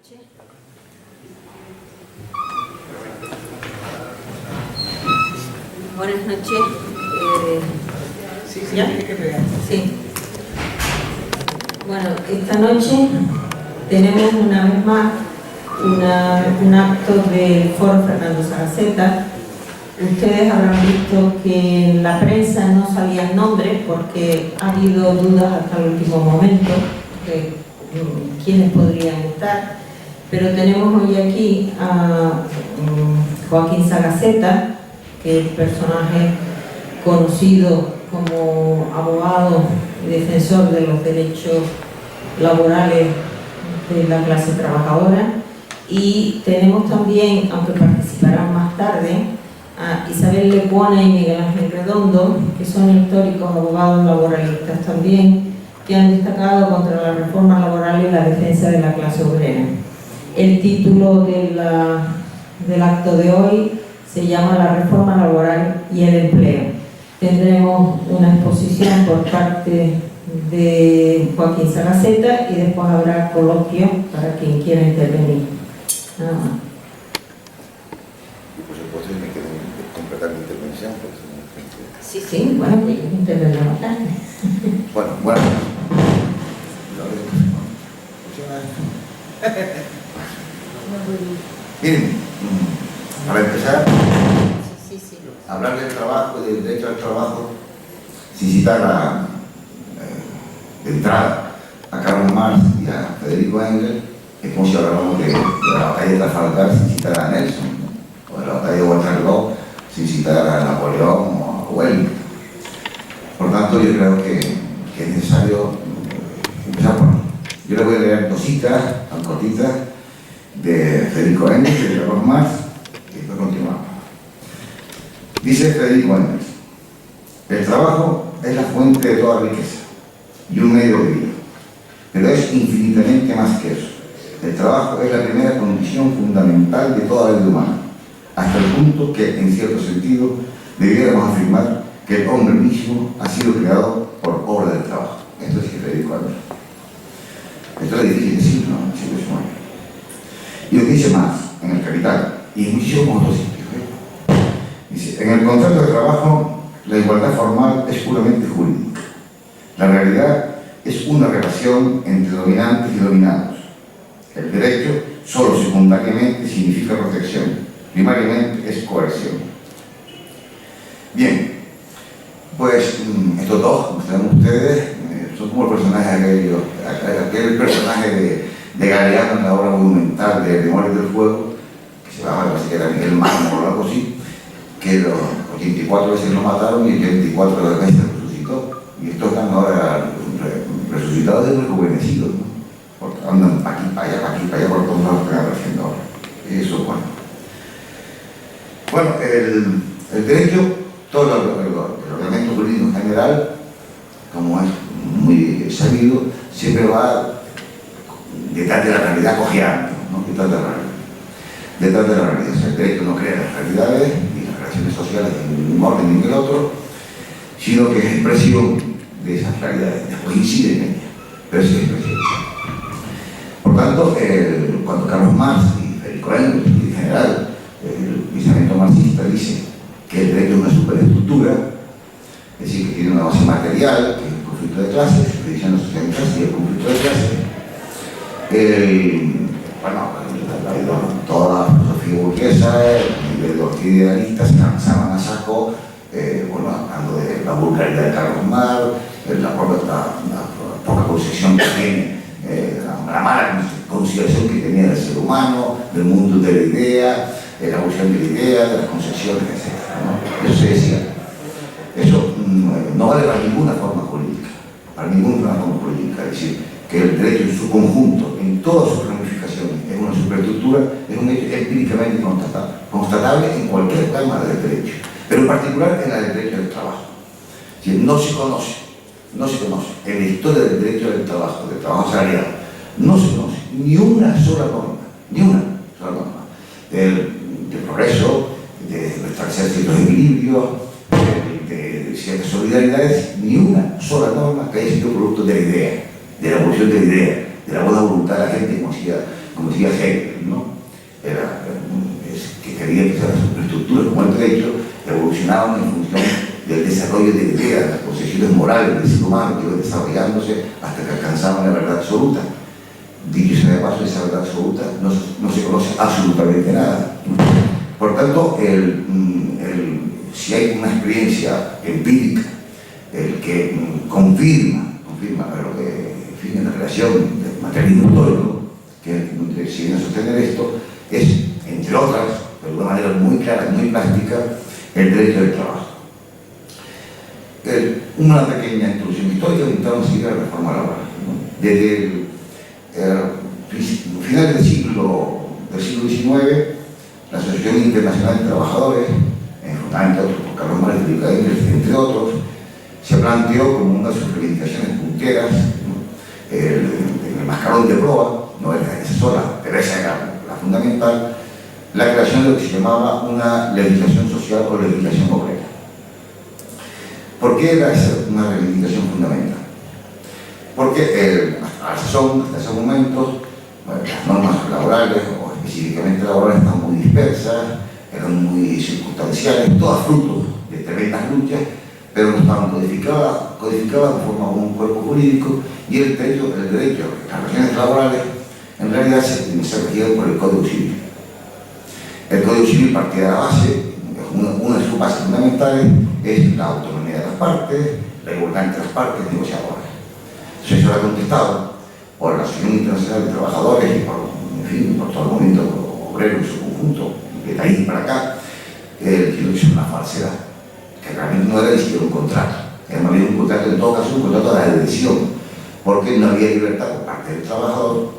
noches. Buenas noches. Sí, ¿Ya? tiene que pegar. Sí. Bueno, esta noche tenemos una vez más un acto del Foro Fernando Sagaceta. Ustedes habrán visto que en la prensa no salían nombres porque ha habido dudas hasta el último momento de quiénes podrían estar, pero tenemos hoy aquí a Joaquín Sagaceta, que es personaje conocido como abogado y defensor de los derechos laborales de la clase trabajadora, y tenemos también, aunque participarán más tarde, a Isabel Lecuona y Miguel Ángel Redondo, que son históricos abogados laboralistas también, que han destacado contra la reforma laboral y la defensa de la clase obrera. El título del acto de hoy se llama La reforma laboral y el empleo. Tendremos una exposición por parte de Joaquín Sagaceta y después habrá coloquio para quien quiera intervenir. Nada más. Y por supuesto me quedo completar mi intervención. Sí, sí, bueno, pues yo intervengo tarde. Bueno. Miren, para empezar, Sí. hablar del trabajo y del derecho al trabajo, sin citar de entrada a Karl Marx y a Federico Engels, es como si habláramos de la batalla de Trafalgar sin citar a Nelson, ¿no? O de la batalla de Waterloo sin citar a Napoleón o a Wellington. Por tanto, yo creo que es necesario empezar por... Yo les voy a leer dos citas, tan cortitas, de Federico Engels y de Karl Marx, y después continuamos. Dice Federico Engels: el trabajo es la fuente de toda riqueza y un medio de vida, pero es infinitamente más que eso. El trabajo es la primera condición fundamental de toda la vida humana, hasta el punto que, en cierto sentido, debiéramos afirmar que el hombre mismo ha sido creado por obra del trabajo. Esto es Federico Engels. Esto es difícil decirlo, ¿no? Sí, es bueno. Y lo que dice más en el Capital, y en muchísimos otros sitios. Dice: en el contrato de trabajo, la igualdad formal es puramente jurídica. La realidad es una relación entre dominantes y dominados. El derecho solo secundariamente significa protección, primariamente es coerción. Bien, pues estos dos, como saben ustedes, son como el personaje aquel personaje de Galeano en la obra monumental de Memorias del Fuego, que se llamaba, parece que era Miguel Mármol o algo así, que los 84 veces lo mataron y el 24 veces resucitó. Y estos están ahora resucitados y rejuvenecidos, ¿no? Porque andan para aquí, para allá, por todos lados que están haciendo ahora. Eso es bueno. Bueno, el derecho, todo el ordenamiento jurídico en general, como es muy sabido, siempre va detrás de la realidad cojeando, ¿no? Detrás de la realidad. O sea, el derecho no crea las realidades ni las relaciones sociales en un orden ni en el otro, sino que es expresión de esas realidades, después incide en ellas, pero es expresión. Por tanto, cuando Karl Marx y Federico Engels, y en general el pensamiento marxista dice que el derecho es una superestructura, es decir, que tiene una base material, que es el conflicto de clases, la división de la sociedad de clases y el conflicto de clases. Toda la filosofía burguesa, los idealistas se lanzaban a saco, hablando de la vulgaridad de Karl Marx, la poca concepción que tiene, la mala consideración que tenía del ser humano, del mundo de la idea, de la evolución de la idea, de las concepciones, etc., ¿no? Eso se decía. Eso no vale para ninguna forma jurídica, es decir, que el derecho en su conjunto, en todas sus ramificaciones, es una superestructura, es un hecho empíricamente constatable en cualquier rama del derecho, pero en particular en la del derecho del trabajo. Es decir, no se conoce en la historia del derecho del trabajo salarial, no se conoce ni una sola norma de progreso, de restablecer ciertos equilibrios, de ciertas solidaridades, ni una sola norma que haya sido producto de la idea, de la evolución de la idea, de la buena voluntad de la gente, como decía como decía Hegel, ¿no? Que quería que las superestructuras como el derecho evolucionaban en función del desarrollo de ideas, las concepciones morales del ser humano que iban desarrollándose hasta que alcanzaban la verdad absoluta. Dicho sea de paso, esa verdad absoluta no se conoce absolutamente nada. Por tanto, si hay una experiencia empírica que confirma lo que, en fin, en la relación del materialismo histórico, que si viene a sostener esto, es, entre otras, de una manera muy clara, muy plástica, el derecho del trabajo. Una pequeña introducción histórica orientada a la reforma laboral, ¿no? Desde finales del siglo XIX, la Asociación Internacional de Trabajadores, fundamentalmente por Carlos Marx y Friedrich Engels, entre otros, se planteó como una de sus reivindicaciones punteras, ¿no? El mascarón de proa, no era esa sola, pero esa era la fundamental, la creación de lo que se llamaba una legislación social o legislación obrera. ¿Por qué era esa una reivindicación fundamental? Porque hasta esos momentos, bueno, las normas laborales, o específicamente laborales, estaban muy dispersas, eran muy circunstanciales, todas frutos de tremendas luchas, pero no estaban codificadas de forma como un cuerpo jurídico, y el derecho a las relaciones laborales en realidad se regía por el Código Civil. El Código Civil partía de la base, una de sus bases fundamentales es la autonomía de las partes, la igualdad entre las partes negociadoras. Eso era contestado por la Asociación Internacional de Trabajadores y por todo el movimiento obrero en su conjunto, de ahí para acá, que es una falsedad, que realmente no era ni siquiera un contrato. No había un contrato, en todo caso, un contrato de adhesión, porque no había libertad por parte del trabajador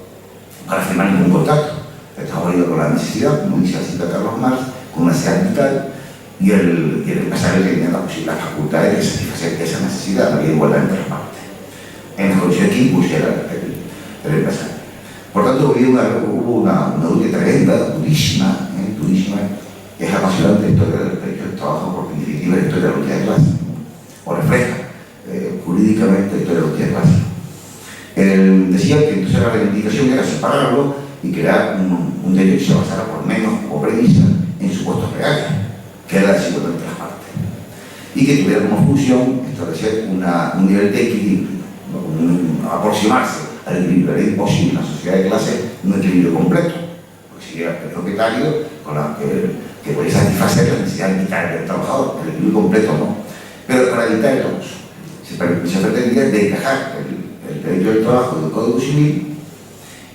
para firmar ningún contrato. Estaba ido con la necesidad, como dice la cita Carlos Marx, con una necesidad vital, y el empresario tenía la facultad de satisfacer esa necesidad, no había igualdad entre las partes, en las condiciones que impusiera el empresario. Por tanto, hubo una lucha tremenda, durísima, que es apasionante la historia del derecho del trabajo, porque en definitiva es la historia de la lucha de clase, o refleja jurídicamente la historia de la lucha de clase. Decía que entonces la reivindicación era separarlo y crear un derecho que se basara por menos como premisa en supuestos reales, que era la desigualdad entre las partes, y que tuviera como función establecer un nivel de equilibrio, ¿no? Aproximarse al equilibrio. Era imposible en la sociedad de clase un equilibrio completo, porque sería el propietario con la que podía satisfacer las necesidades vitales del trabajador, el equilibrio completo no. Pero para evitar el abuso, se pretendía desgajar el derecho del trabajo del Código Civil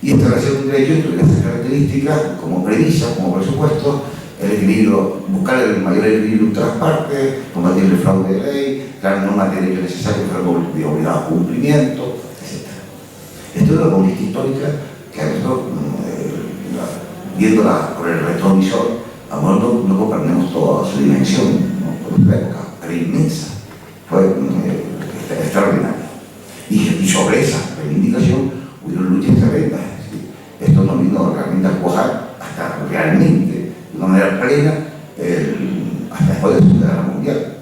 y establecer un derecho que tuviera esas características como premisa, como presupuesto, el equilibrio, buscar el mayor equilibrio entre las partes, combatir el fraude de ley, crear normas de derecho necesarias para el de obligado cumplimiento, etc. Esto es una conquista histórica que a nosotros, viéndola por el retrovisor, a lo mejor no comprendemos toda su dimensión, ¿no? Por esta época era inmensa, fue extraordinaria. Y sobre esa reivindicación hubieron luchas tremendas. Esto no vino realmente a cuajar hasta realmente, de una manera plena, hasta después de la Segunda Guerra Mundial,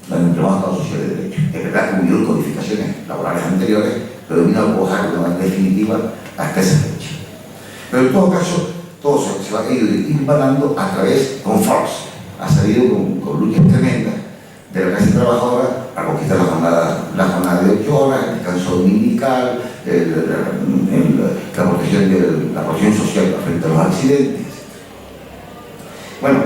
donde entró a Estado Social de Derecho. Es verdad que hubo codificaciones laborales anteriores, pero vino a cuajar de una manera definitiva hasta esa fecha. Pero en todo caso, todo se va a ir parando a través, con fuerza. Ha salido con luchas tremendas de la clase trabajadora para conquistar la jornada de 8 horas, el descanso dominical, la protección social frente a los accidentes. Bueno,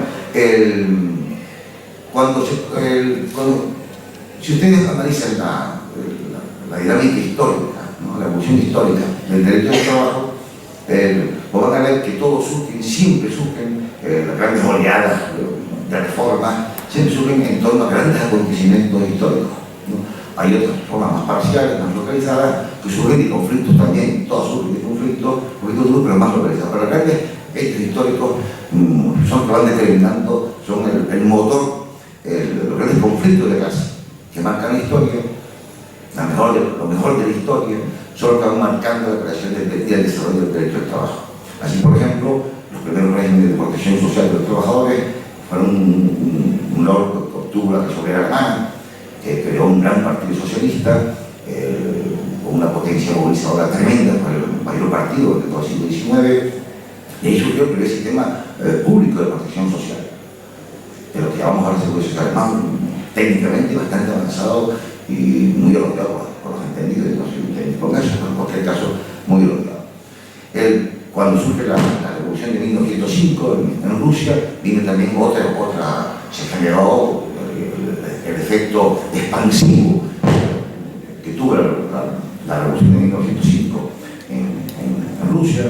si ustedes analizan la dinámica histórica, ¿no? La evolución histórica del derecho del trabajo, van a ver que siempre surgen las grandes oleadas de reformas, siempre surgen en torno a grandes acontecimientos históricos, ¿no? Hay otras formas más parciales, más localizadas, que surgen de conflictos también, todas surgen de conflictos duros, pero más localizados. Pero los grandes hechos históricos son que van determinando, son el motor, los grandes conflictos de clase que marcan la historia, lo mejor de la historia, son los que van marcando la creación y el desarrollo del derecho al trabajo. Así, por ejemplo, los primeros regímenes de protección social de los trabajadores fueron un logro que obtuvo la Resolera alemana, que creó un gran partido socialista, con una potencia movilizadora tremenda para mayor partido de todo el siglo XIX, y ahí surgió el primer sistema público de protección social, de lo que llamamos ahora seguro social alemán, técnicamente bastante avanzado y muy elogiado por los entendidos de los técnicos, pero en cualquier caso muy elogiado. Cuando surge la revolución de 1905 en Rusia, vino también se generó el efecto expansivo que tuvo la revolución de 1905 en Rusia,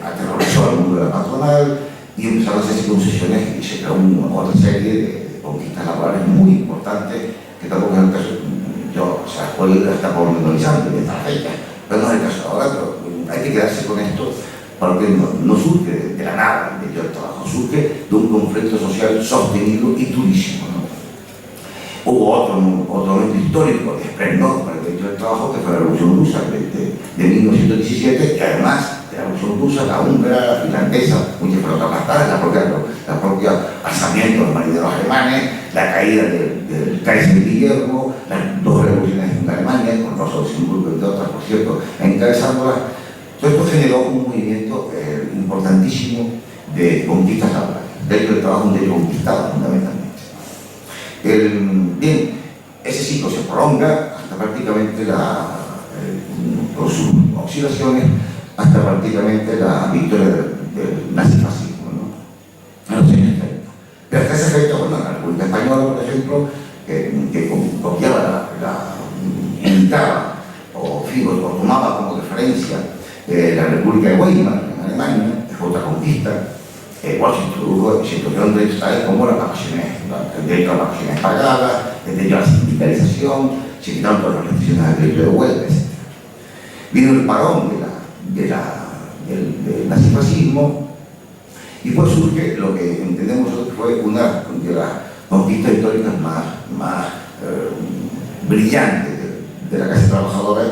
aterrorizó al mundo de la patronal y empezaron a hacerse concesiones y se creó otra serie de conquistas laborales muy importantes que tampoco es el caso. Hoy la está pormenorizando en esta fecha, pero no es el caso ahora, pero hay que quedarse con esto porque no surge de la nada el derecho al trabajo, surge de un conflicto social sostenido y durísimo, ¿no? Hubo otro momento histórico de esplendor para el derecho al trabajo, que fue la Revolución Rusa de 1917, y además de la Revolución Rusa, la húngara, la finlandesa, muchas fueron aplastadas, la propia alzamiento de los marineros alemanes, la caída del Kaiser Guillermo, las dos revoluciones en Alemania, con Rosa Luxemburgo, entre otras, por cierto, encabezándolas. Todo esto generó un movimiento importantísimo de conquistas laborales. El derecho del trabajo es un derecho conquistado, fundamentalmente. Bien, ese ciclo se prolonga hasta prácticamente por sus oscilaciones, hasta prácticamente la victoria del nazifascismo, ¿no? En los años 30. Pero hasta esa fecha, bueno, la República Española, por ejemplo, que copiaba, imitaba o tomaba como referencia la República de Weimar en Alemania, que fue otra conquista. Igual se introdujeron derechos tales como el derecho a las vacaciones pagadas, el derecho a la sindicalización, se quitaron todas las restricciones del derecho de huelga, etc. Vino el parón del nazifascismo y pues surge lo que entendemos nosotros fue una de las conquistas históricas más brillantes de la clase trabajadora,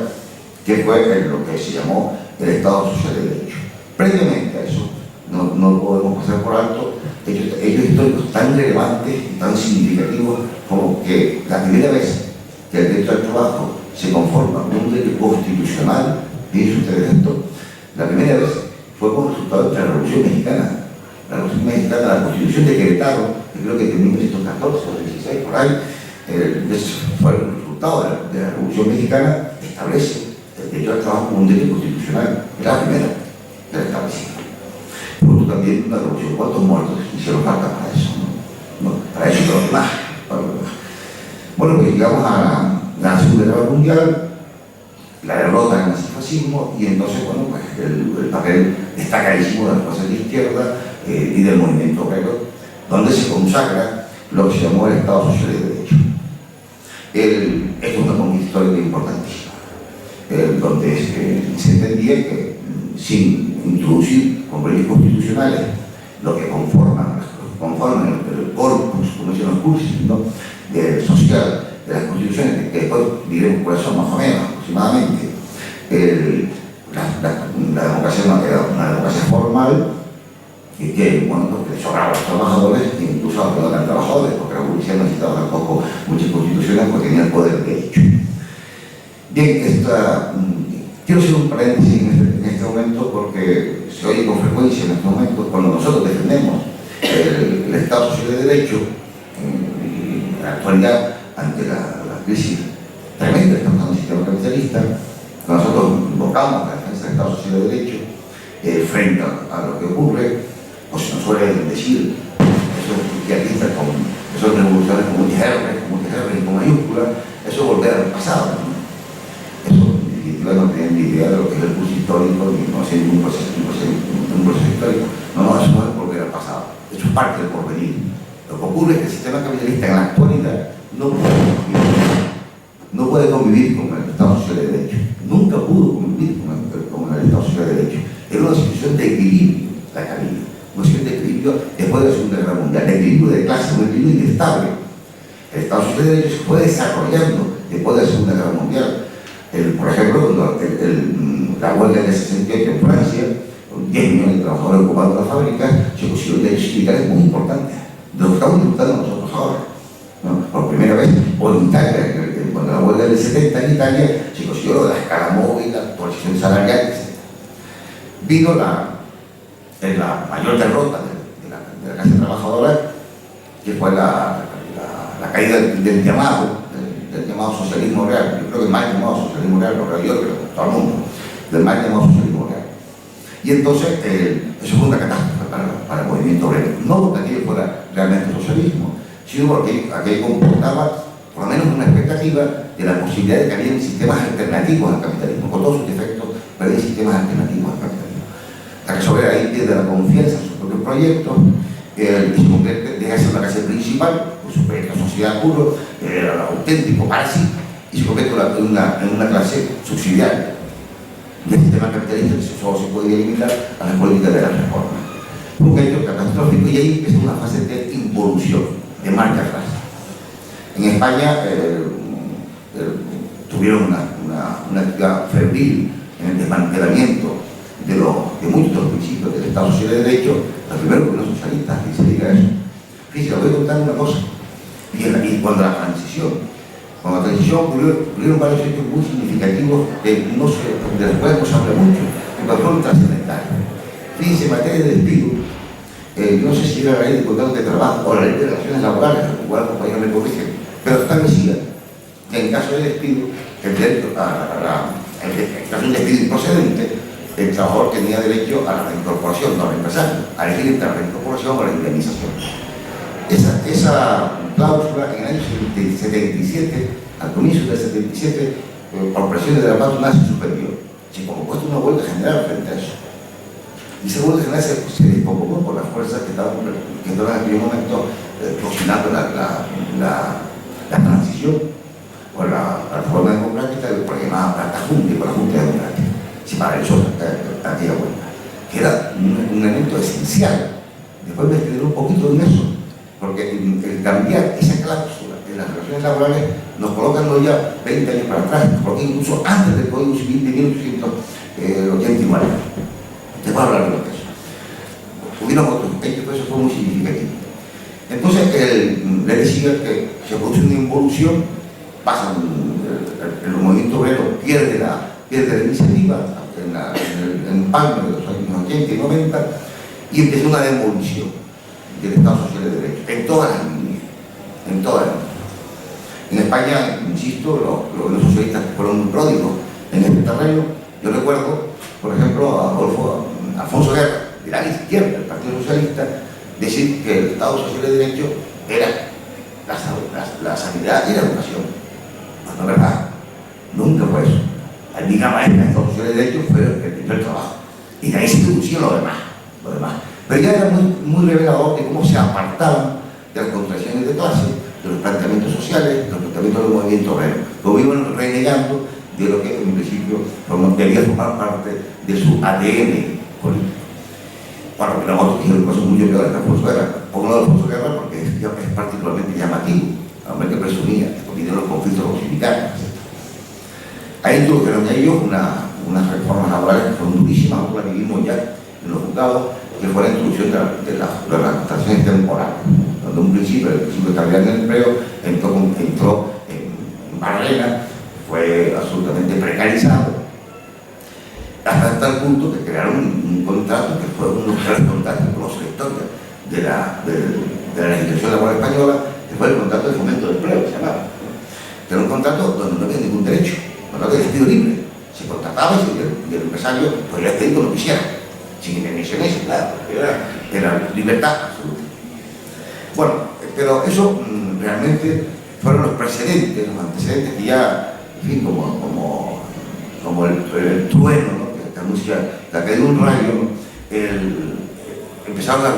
que fue lo que se llamó el Estado Social de Derecho. Previamente a eso, no podemos pasar por alto hechos históricos tan relevantes y tan significativos como que la primera vez que el derecho al trabajo se conforma con un derecho constitucional, dice ustedes esto, la primera vez fue como resultado de la Revolución Mexicana. La Revolución Mexicana, la Constitución de Querétaro, que creo que en 1914 o 16, por ahí, fue el resultado de la Revolución Mexicana, establece el derecho al trabajo como un derecho constitucional, que era la primera que la establecía. Pero también una revolución, ¿cuántos muertos hicieron falta para eso? ¿No? Para eso y para lo demás. Bueno, pues llegamos a la Segunda Guerra Mundial, la derrota del nazifascismo, y entonces, bueno, pues el papel destacadísimo de las fuerzas de izquierda y del movimiento obrero, donde se consagra lo que se llamó el Estado Social de Derecho. Esto es una conquista histórica importantísima, donde se entendía que sin introducir con leyes constitucionales lo que conforman el corpus, como dicen los cursos, ¿no?, social de las constituciones, que después diremos cuáles son más o menos aproximadamente. La democracia era una democracia formal que sobraba a los trabajadores, incluso a los trabajadores, porque la policía no necesitaba tampoco muchas constituciones porque tenía el poder de hecho. Bien, quiero hacer un paréntesis en este momento porque se oye con frecuencia en estos momentos cuando nosotros defendemos el Estado Social de Derecho en la actualidad ante la crisis tremenda que estamos en el sistema capitalista. Nosotros invocamos la defensa del Estado Social de Derecho frente a lo que ocurre, pues nos suelen decir esos izquierdistas, esos revolucionarios con muchas R y con mayúsculas, eso es volver al pasado, ¿no? Eso no tienen ni idea de lo que es el curso histórico, ni no hacer ningún proceso histórico. No, eso no es volver al pasado, eso es parte del porvenir. Lo que ocurre es que el sistema capitalista en la actualidad no puede convivir con el Estado Social de Derecho. Nunca pudo convivir con el Estado Social de Derecho. Era una situación de equilibrio, la cabina. Una situación de equilibrio después de la Segunda Guerra Mundial, de equilibrio de clase, un equilibrio inestable. El Estado Social de Derecho se fue desarrollando después de la Segunda Guerra Mundial. Por ejemplo, cuando la huelga del 68 en Francia, con 10 millones de trabajadores ocupando las fábricas, se consiguieron derechos sindicales muy importantes, de lo que estamos disfrutando nosotros ahora, ¿no? Por primera vez, o en Italia, cuando la huelga del 70 en Italia, se consiguió lo de la escala móvil, la actualización salarial, etc. vino la mayor derrota de la clase trabajadora, que fue la caída del llamado socialismo real. Yo creo que más llamado socialismo real, lo creo yo, pero todo el mundo, del mal llamado socialismo real. Y entonces, eso fue una catástrofe para el movimiento obrero. No porque aquello fuera realmente socialismo, sino porque aquello comportaba, por lo menos, una expectativa de la posibilidad de que había sistemas alternativos al capitalismo, con todos sus defectos, pero hay sistemas alternativos al capitalismo. La clase obrera ahí pierde la confianza en sus propios proyectos, y se convierte, deja de ser una clase principal, por su proyecto sociedad puro, auténtico parásito, y se convierte en una clase subsidiaria del sistema capitalista, que solo se podía limitar a las políticas de la reforma. Fue un hecho catastrófico y ahí empieza una fase de involución, de marcha atrás. En España tuvieron una actividad febril en el desmantelamiento de muchos de los principios del Estado Social de Derecho, los primeros gobiernos socialistas, y se diga eso. Fíjense, voy a contar una cosa, y cuando la transición ocurrieron varios hechos muy significativos de los cuales no se habla mucho, que fueron trascendentales. Fíjense, en materia de despido, yo no sé si era la ley de contratos de trabajo o la ley de relaciones laborales, igual el compañero me corrige, pero establecía que en caso de despido, en caso de un despido improcedente, el trabajador tenía derecho a la reincorporación, no al empresario, a elegir entre la reincorporación o la indemnización. Esa cláusula en el año 77, al comienzo del 77, por presiones de la patronal se suspendió. Se convocó una huelga general frente a eso. Y esa huelga general se desconvocó por las fuerzas que estaban en aquel momento cocinando la transición o la reforma democrática, por la llamada Plata Junta, por la Junta Democrática. Se paralizó aquella huelga, que era un elemento esencial. Después me quedé un poquito en eso, porque el cambiar esa cláusula en las relaciones laborales nos colocan ya 20 años para atrás, porque incluso antes del Código Civil de 1889. Te voy a hablar de eso. Hubieron otros hechos, pero eso fue muy significativo. Entonces, le decía que se produce una involución, pasa el movimiento obrero, pierde la iniciativa en el palme de los años 80 y 90, y empieza una demolición del Estado Social de Derecho, en todas las líneas, en todas las líneas. En España, insisto, los socialistas fueron muy pródigos en este terreno. Yo recuerdo, por ejemplo, a Alfonso Guerra, de la izquierda del Partido Socialista, decir que el Estado Social de Derecho era la sanidad y la educación. No es verdad, nunca fue eso. La liga maestra del Estado Social de Derecho fue el trabajo, y de ahí se introducía lo demás. Pero ya era muy revelador de cómo se apartaban de las contradicciones de clase, de los planteamientos sociales, de los planteamientos del movimiento obrero. Lo iban renegando de lo que en principio debía formar parte de su ADN político. Bueno, pero otros dijeron cosas muy peores de Alfonso Guerra. Pongo lo de Alfonso Guerra porque es particularmente llamativo, hombre que presumía, que vinieron los conflictos con los sindicatos, etc. Ahí introdujeron ellos unas reformas laborales que fueron durísimas, nosotros las vivimos ya en los juzgados, que fue la introducción de las contrataciones temporales, donde el principio de estabilidad en el empleo entró en barrera, fue absolutamente precarizado, hasta tal punto que crearon un contrato que fue uno de los tres contratos con los sectores de la legislación laboral española, que fue el contrato de fomento del empleo, que se llamaba. Era un contrato donde no había ningún derecho, un contrato de despido libre. Se contrataba y el empresario podía despedir cuando quisiera, sin indemnizaciones, claro, era libertad absoluta. Bueno, pero eso realmente fueron los precedentes, los antecedentes que ya, en fin, como el trueno, ¿no?, que anuncia la caída de un rayo, ¿no?, empezaron a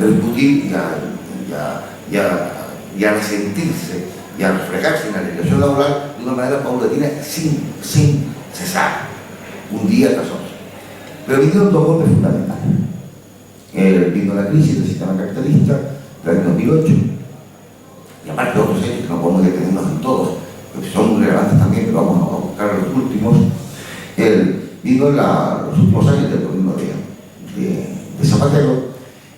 discutir y a resentirse y a reflejarse en la legislación laboral de una manera paulatina sin cesar, un día tras otro. Pero vinieron dos golpes fundamentales. Vino la crisis del sistema capitalista del año 2008, y aparte de otros hechos que no podemos detenernos en todos, que son muy relevantes también, pero vamos a buscar los últimos. Vino los últimos años del gobierno de Zapatero,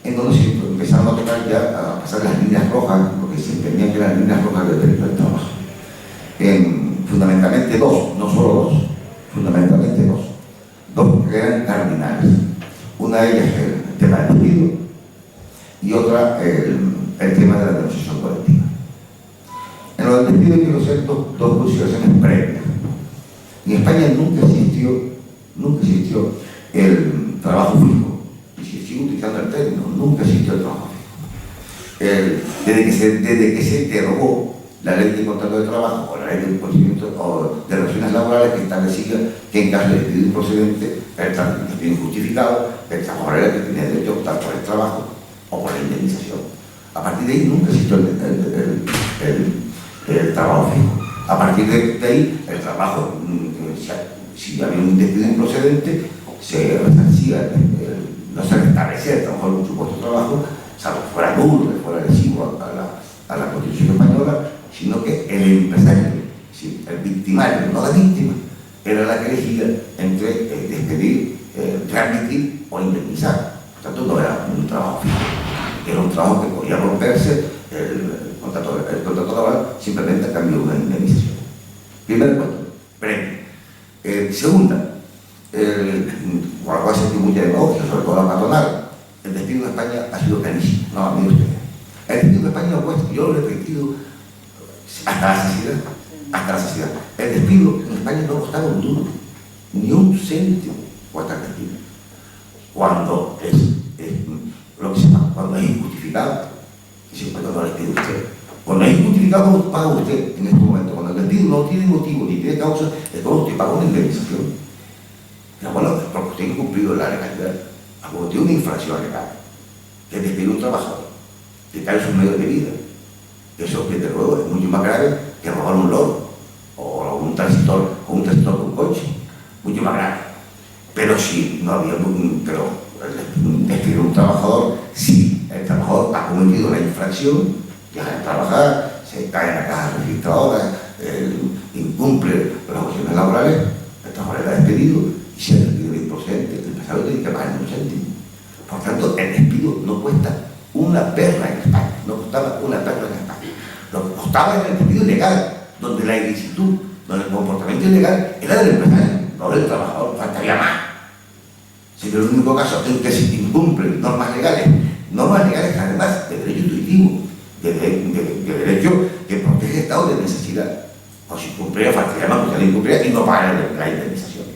en donde se empezaron a tocar ya, a pasar las líneas rojas, porque se entendían que eran líneas rojas del derecho del trabajo. Fundamentalmente dos, no solo dos, fundamentalmente dos. dos que eran cardinales. Una de ellas el tema del despido y otra el tema de la negociación colectiva. En lo del despido quiero hacer dos consideraciones previas. En España nunca existió el trabajo fijo, y si sigo utilizando el término, nunca existió el trabajo fijo. Desde que se derogó la ley de contrato de trabajo o la ley de procedimiento o de relaciones laborales que establecía que en caso de despido improcedente, el despido injustificado, el trabajador era el que tenía derecho a optar por el trabajo o por la indemnización. A partir de ahí nunca existió el trabajo fijo. A partir de ahí, el trabajo, si había un despido improcedente, se resarcía, no se restablecía el trabajador en su puesto de trabajo, salvo que fuera nulo, que fuera lesivo a la Constitución española, sino que el empresario, el victimario, no la víctima, era la que elegía entre despedir, readmitir o indemnizar. Por tanto, no era un trabajo fijo, era un trabajo que podía romperse el contrato laboral simplemente a cambio de una indemnización. Primer punto, premio. Segunda, por lo cual se tiene mucha demagogia, sobre todo la patronal, el despido en España ha sido carísimo. No, amigo usted. El despido en España no cuesta, yo lo he repetido hasta la saciedad. El despido en España no costaba un duro, ni un céntimo cuesta el despido. Cuando es lo que se llama, cuando es injustificado, y si no le pide usted. Cuando es injustificado, paga usted en este momento. Cuando el despido no tiene motivo ni tiene causa, es cuando usted paga una indemnización. Pero bueno, porque usted ha incumplido la legalidad, ha cometido una infracción legal, que es despedir a un trabajador, que cae en sus medios de vida. Eso, desde luego, es mucho más grave que robar un loro o un transitor de un coche, mucho más grave. Pero si no había despedir a un trabajador, si el trabajador ha cometido la infracción, deja de trabajar, se cae en la caja registradora, incumple las obligaciones laborales, el trabajador era despedido, y si el despido es improcedente, el empresario tiene que pagar un céntimo. Por tanto, el despido no cuesta una perla en España, no costaba una perla en España. Lo que costaba era el despido ilegal, donde la ilicitud, donde el comportamiento ilegal era del empresario, no del trabajador, faltaría más. Si es el único caso en que se incumplen normas legales además de derecho intuitivo, de derecho que protege el estado de necesidad. O si cumpliera, faltaría más, porque la incumplía y no paga la indemnización.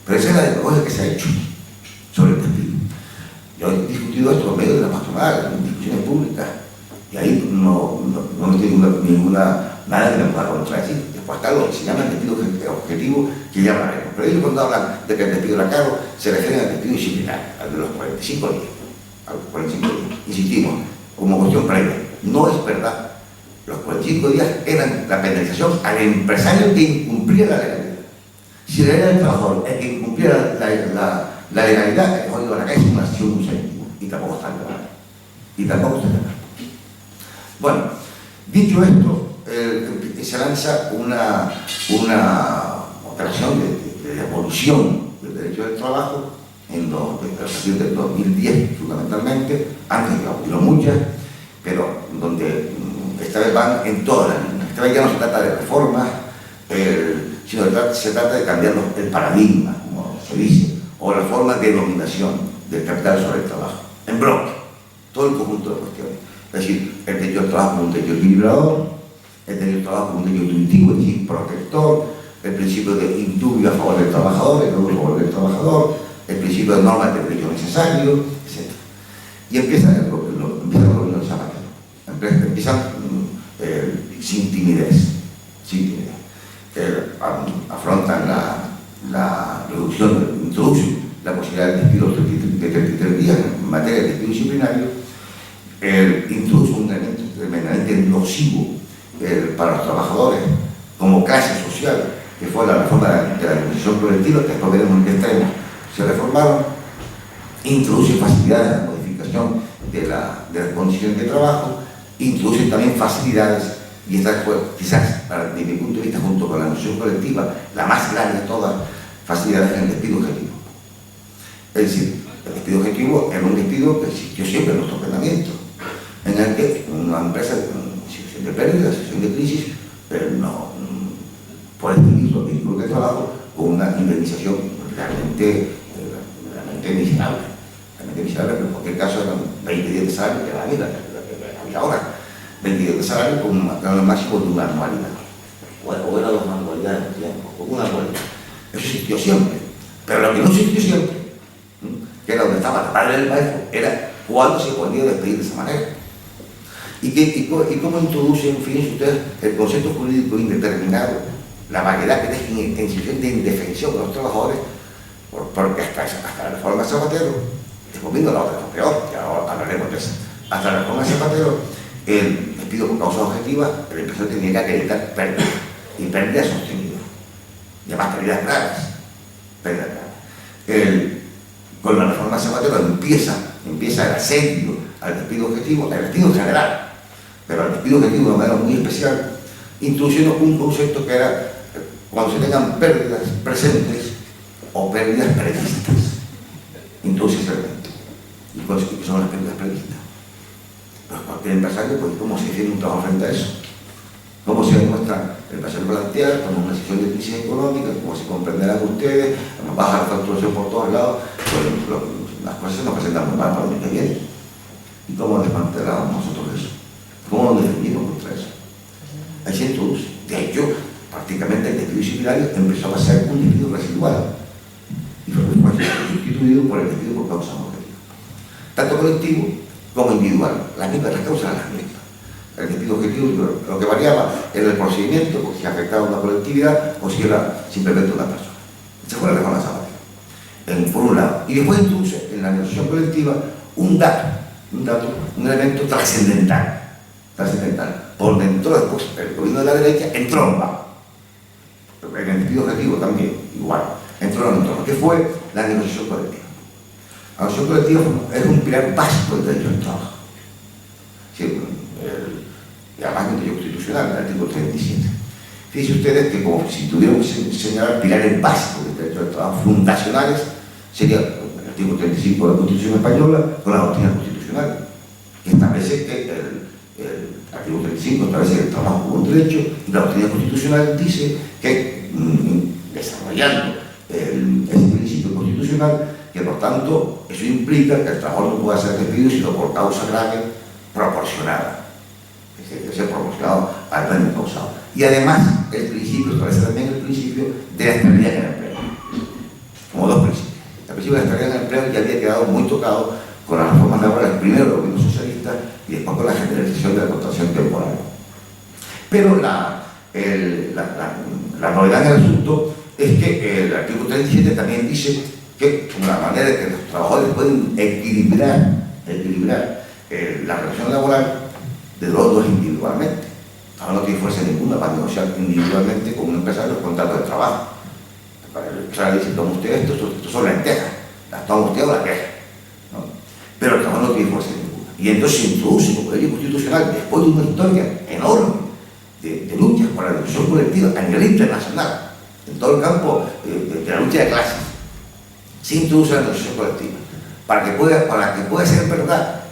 Pero esa es la demagogia que se ha hecho sobre el despido. Yo he discutido esto en medio de la patronal, en discusiones públicas, y ahí no tengo nada que me pueda contradecir. Después está lo que se llama el despido objetivo, que ya hablaremos. Pero ellos cuando hablan de que el despido era caro, se refieren al despido disciplinario, al de los 45 días. A los 45 días. Insistimos, como cuestión previa, no es verdad. Los 45 días eran la penalización al empresario que incumplía la legalidad. Si era el trabajador el que incumplía la legalidad, el código de la calle es una acción un céntimo, y tampoco está legal. Bueno, dicho esto, se lanza una operación de devolución del derecho del trabajo a partir del 2010 fundamentalmente, antes que hubieron muchas, pero donde esta vez van en todas las líneas. Esta vez ya no se trata de reformas, sino se trata de cambiar el paradigma, como se dice, o la forma de dominación del capital sobre el trabajo, en bloque, todo el conjunto de cuestiones. Es decir, el derecho al trabajo como un derecho equilibrador, el derecho al trabajo como un derecho intuitivo, es decir, protector, el principio de indubio a favor del trabajador, el nulo a favor del trabajador, el principio de normas de derecho necesario, etc. Y empiezan lo que nos Zapatero. Empiezan sin timidez. Afrontan la reducción, introducen la posibilidad de despido de 33 días en materia de despido disciplinario, introduce un elemento tremendamente nocivo para los trabajadores como clase social, que fue la reforma de la negociación colectiva, que después veremos en qué extremo se reformaron, introduce facilidades de la modificación de las condiciones de trabajo, introduce también facilidades, y esta fue quizás, desde mi punto de vista, junto con la negociación colectiva, la más grande de todas, facilidades en el despido objetivo. Es decir, el despido objetivo era un despido que existió siempre en nuestro ordenamiento, en el que una empresa en situación de pérdida, en situación de crisis, no puede despedir los vínculos de trabajo con una indemnización realmente miserable. Realmente miserable, pero en cualquier caso eran 20 días de salario, que era la vida, que había ahora. 20 días de salario con el máximo de una anualidad. O era 2 anualidades de tiempo, o una anualidad. Eso existió siempre. Pero lo que no existió siempre, que era donde estaba la padre del maestro, era cuándo se podía despedir de esa manera. Y cómo introducen, fíjense ustedes, el concepto jurídico indeterminado, la variedad que deja en situación de indefensión de los trabajadores, porque hasta la reforma de Zapatero, después vino la otra, peor, que ahora hablaremos de eso, hasta la reforma de Zapatero, el despido por causa objetiva, el empresario tenía que acreditar pérdidas, y pérdidas sostenidas, y además pérdidas graves, pérdidas graves. Con la reforma de Zapatero empieza el asedio al despido objetivo, al despido general, pero al despido objetivo de una manera muy especial, introduciendo un concepto que era cuando se tengan pérdidas presentes o pérdidas previstas. Introduce ese elemento. ¿Y cuáles son las pérdidas previstas? Pues cualquier empresario, pues cómo se defiende un trabajo frente a eso. Cómo se demuestra el empresario plantear como una situación de crisis económica, como se comprenderán ustedes, baja la facturación por todos lados, pues las cosas nos presentan muy mal para el año que viene. ¿Y cómo desmantelamos nosotros eso? ¿Cómo nos defendimos contra eso? Ahí se introduce. De hecho, prácticamente el despido disciplinario empezó a ser un despido residual y fue sustituido por el despido por causa objetiva. Tanto colectivo como individual. Las causas eran las mismas. El despido objetivo, lo que variaba era el procedimiento, porque si afectaba a una colectividad o si era simplemente una persona. Esa fue la reforma Zapatero, por un lado. Y después introduce en la negociación colectiva un elemento trascendental, por dentro después el gobierno de la derecha entró en el despido objetivo también, igual, entró, que fue la negociación colectiva. La negociación colectiva es un pilar básico del derecho al trabajo. Sí, y además del derecho constitucional, el artículo 37. Fíjense ustedes que como si tuviéramos que señalar pilares básicos del derecho al trabajo, fundacionales, sería el artículo 35 de la Constitución Española con la doctrina constitucional, que establece que el artículo 35 establece que el trabajo como un derecho, y la doctrina constitucional dice que, desarrollando ese principio constitucional, que por tanto eso implica que el trabajador no pueda ser despedido sino por causa grave proporcionada, es decir, debe ser proporcionado al daño causado. Y además el principio establece también el principio de la estabilidad en el empleo, como dos principios. El principio de la estabilidad en el empleo ya había quedado muy tocado con las reformas laborales, primero del gobierno socialista y después con la generalización de la contratación temporal. Pero la novedad en el asunto es que el artículo 37 también dice que una manera de que los trabajadores pueden equilibrar la relación laboral de los dos individualmente. Ahora no tiene fuerza ninguna para negociar individualmente con un empresario los contratos de trabajo. Para el empresario dice, toma usted esto son lentejas, las toma usted o las deja. ¿No? Pero el trabajo no tiene fuerza ninguna. Y entonces se introduce como ley constitucional, después de una historia enorme de luchas por la negociación colectiva a nivel internacional, en todo el campo de la lucha de clases, se introduce la negociación colectiva para que pueda ser verdad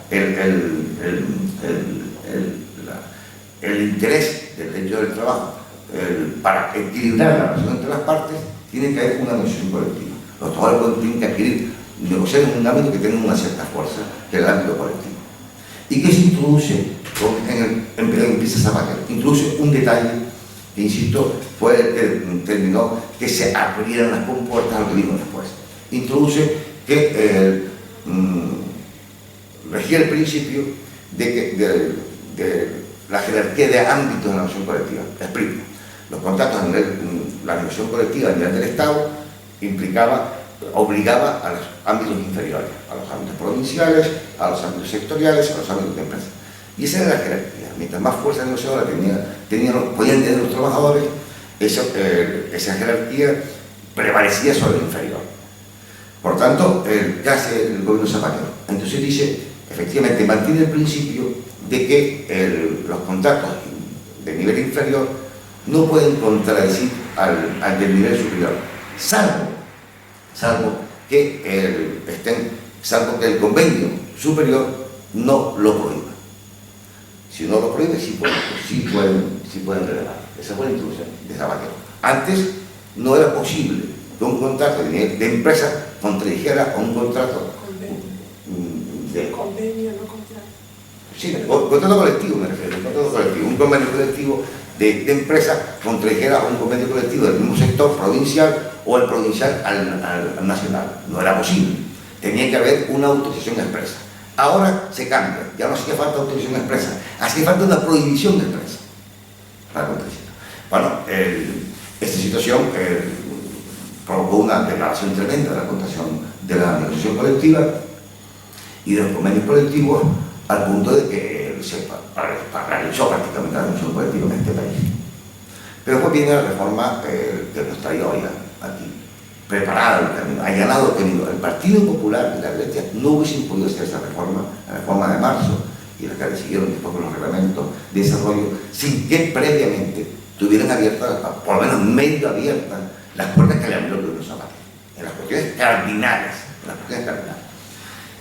el interés del derecho del trabajo. Para equilibrar la relación entre las partes tiene que haber una negociación colectiva. Los trabajadores tienen que negociar en un ámbito que tenga una cierta fuerza, que es el ámbito colectivo. ¿Y qué se introduce? Empieza Zapatero. Introduce un detalle que, insisto, fue el que terminó que se abrieran las compuertas al que vino después. Introduce que regía el principio de la jerarquía de ámbitos de la negociación colectiva. Explico. Los contratos a nivel, la negociación colectiva a nivel del Estado obligaba a los ámbitos inferiores, a los ámbitos provinciales, a los ámbitos sectoriales, a los ámbitos de empresa. Y esa era la jerarquía. Mientras más fuerza negociadora podían tener los trabajadores, esa jerarquía prevalecía sobre el inferior. Por tanto, ¿qué hace el gobierno Zapatero? Entonces dice, efectivamente, mantiene el principio de que los contratos de nivel inferior no pueden contradecir al del nivel superior, salvo que el convenio superior no lo prohíba. Si no lo prohíbe, sí pueden relevar. Esa fue la introducción de Zapatero. Antes no era posible que un contrato de empresa contradijera a un contrato de convenio, no contrato. Sí, contrato colectivo me refiero, contrato colectivo, un convenio colectivo de empresa contradijera a un convenio colectivo del mismo sector provincial o el provincial al nacional. No era posible. Tenía que haber una autorización expresa. Ahora se cambia, ya no hacía falta autorización expresa, hacía falta una prohibición expresa para contradecir. Bueno, esta situación provocó una degradación tremenda de la contratación de la negociación colectiva y de los convenios colectivos, al punto de que se paralizó prácticamente la negociación colectiva en este país. Pero después viene la reforma que nos traía hoy aquí, preparada el camino, allanado el camino. El Partido Popular y la derecha no hubiesen podido hacer esa reforma, la reforma de marzo y la que le siguieron después con los reglamentos de desarrollo, sin que previamente tuvieran abiertas, por lo menos medio abiertas, las puertas que le abrió Luis Zapatero, en las cuestiones cardinales,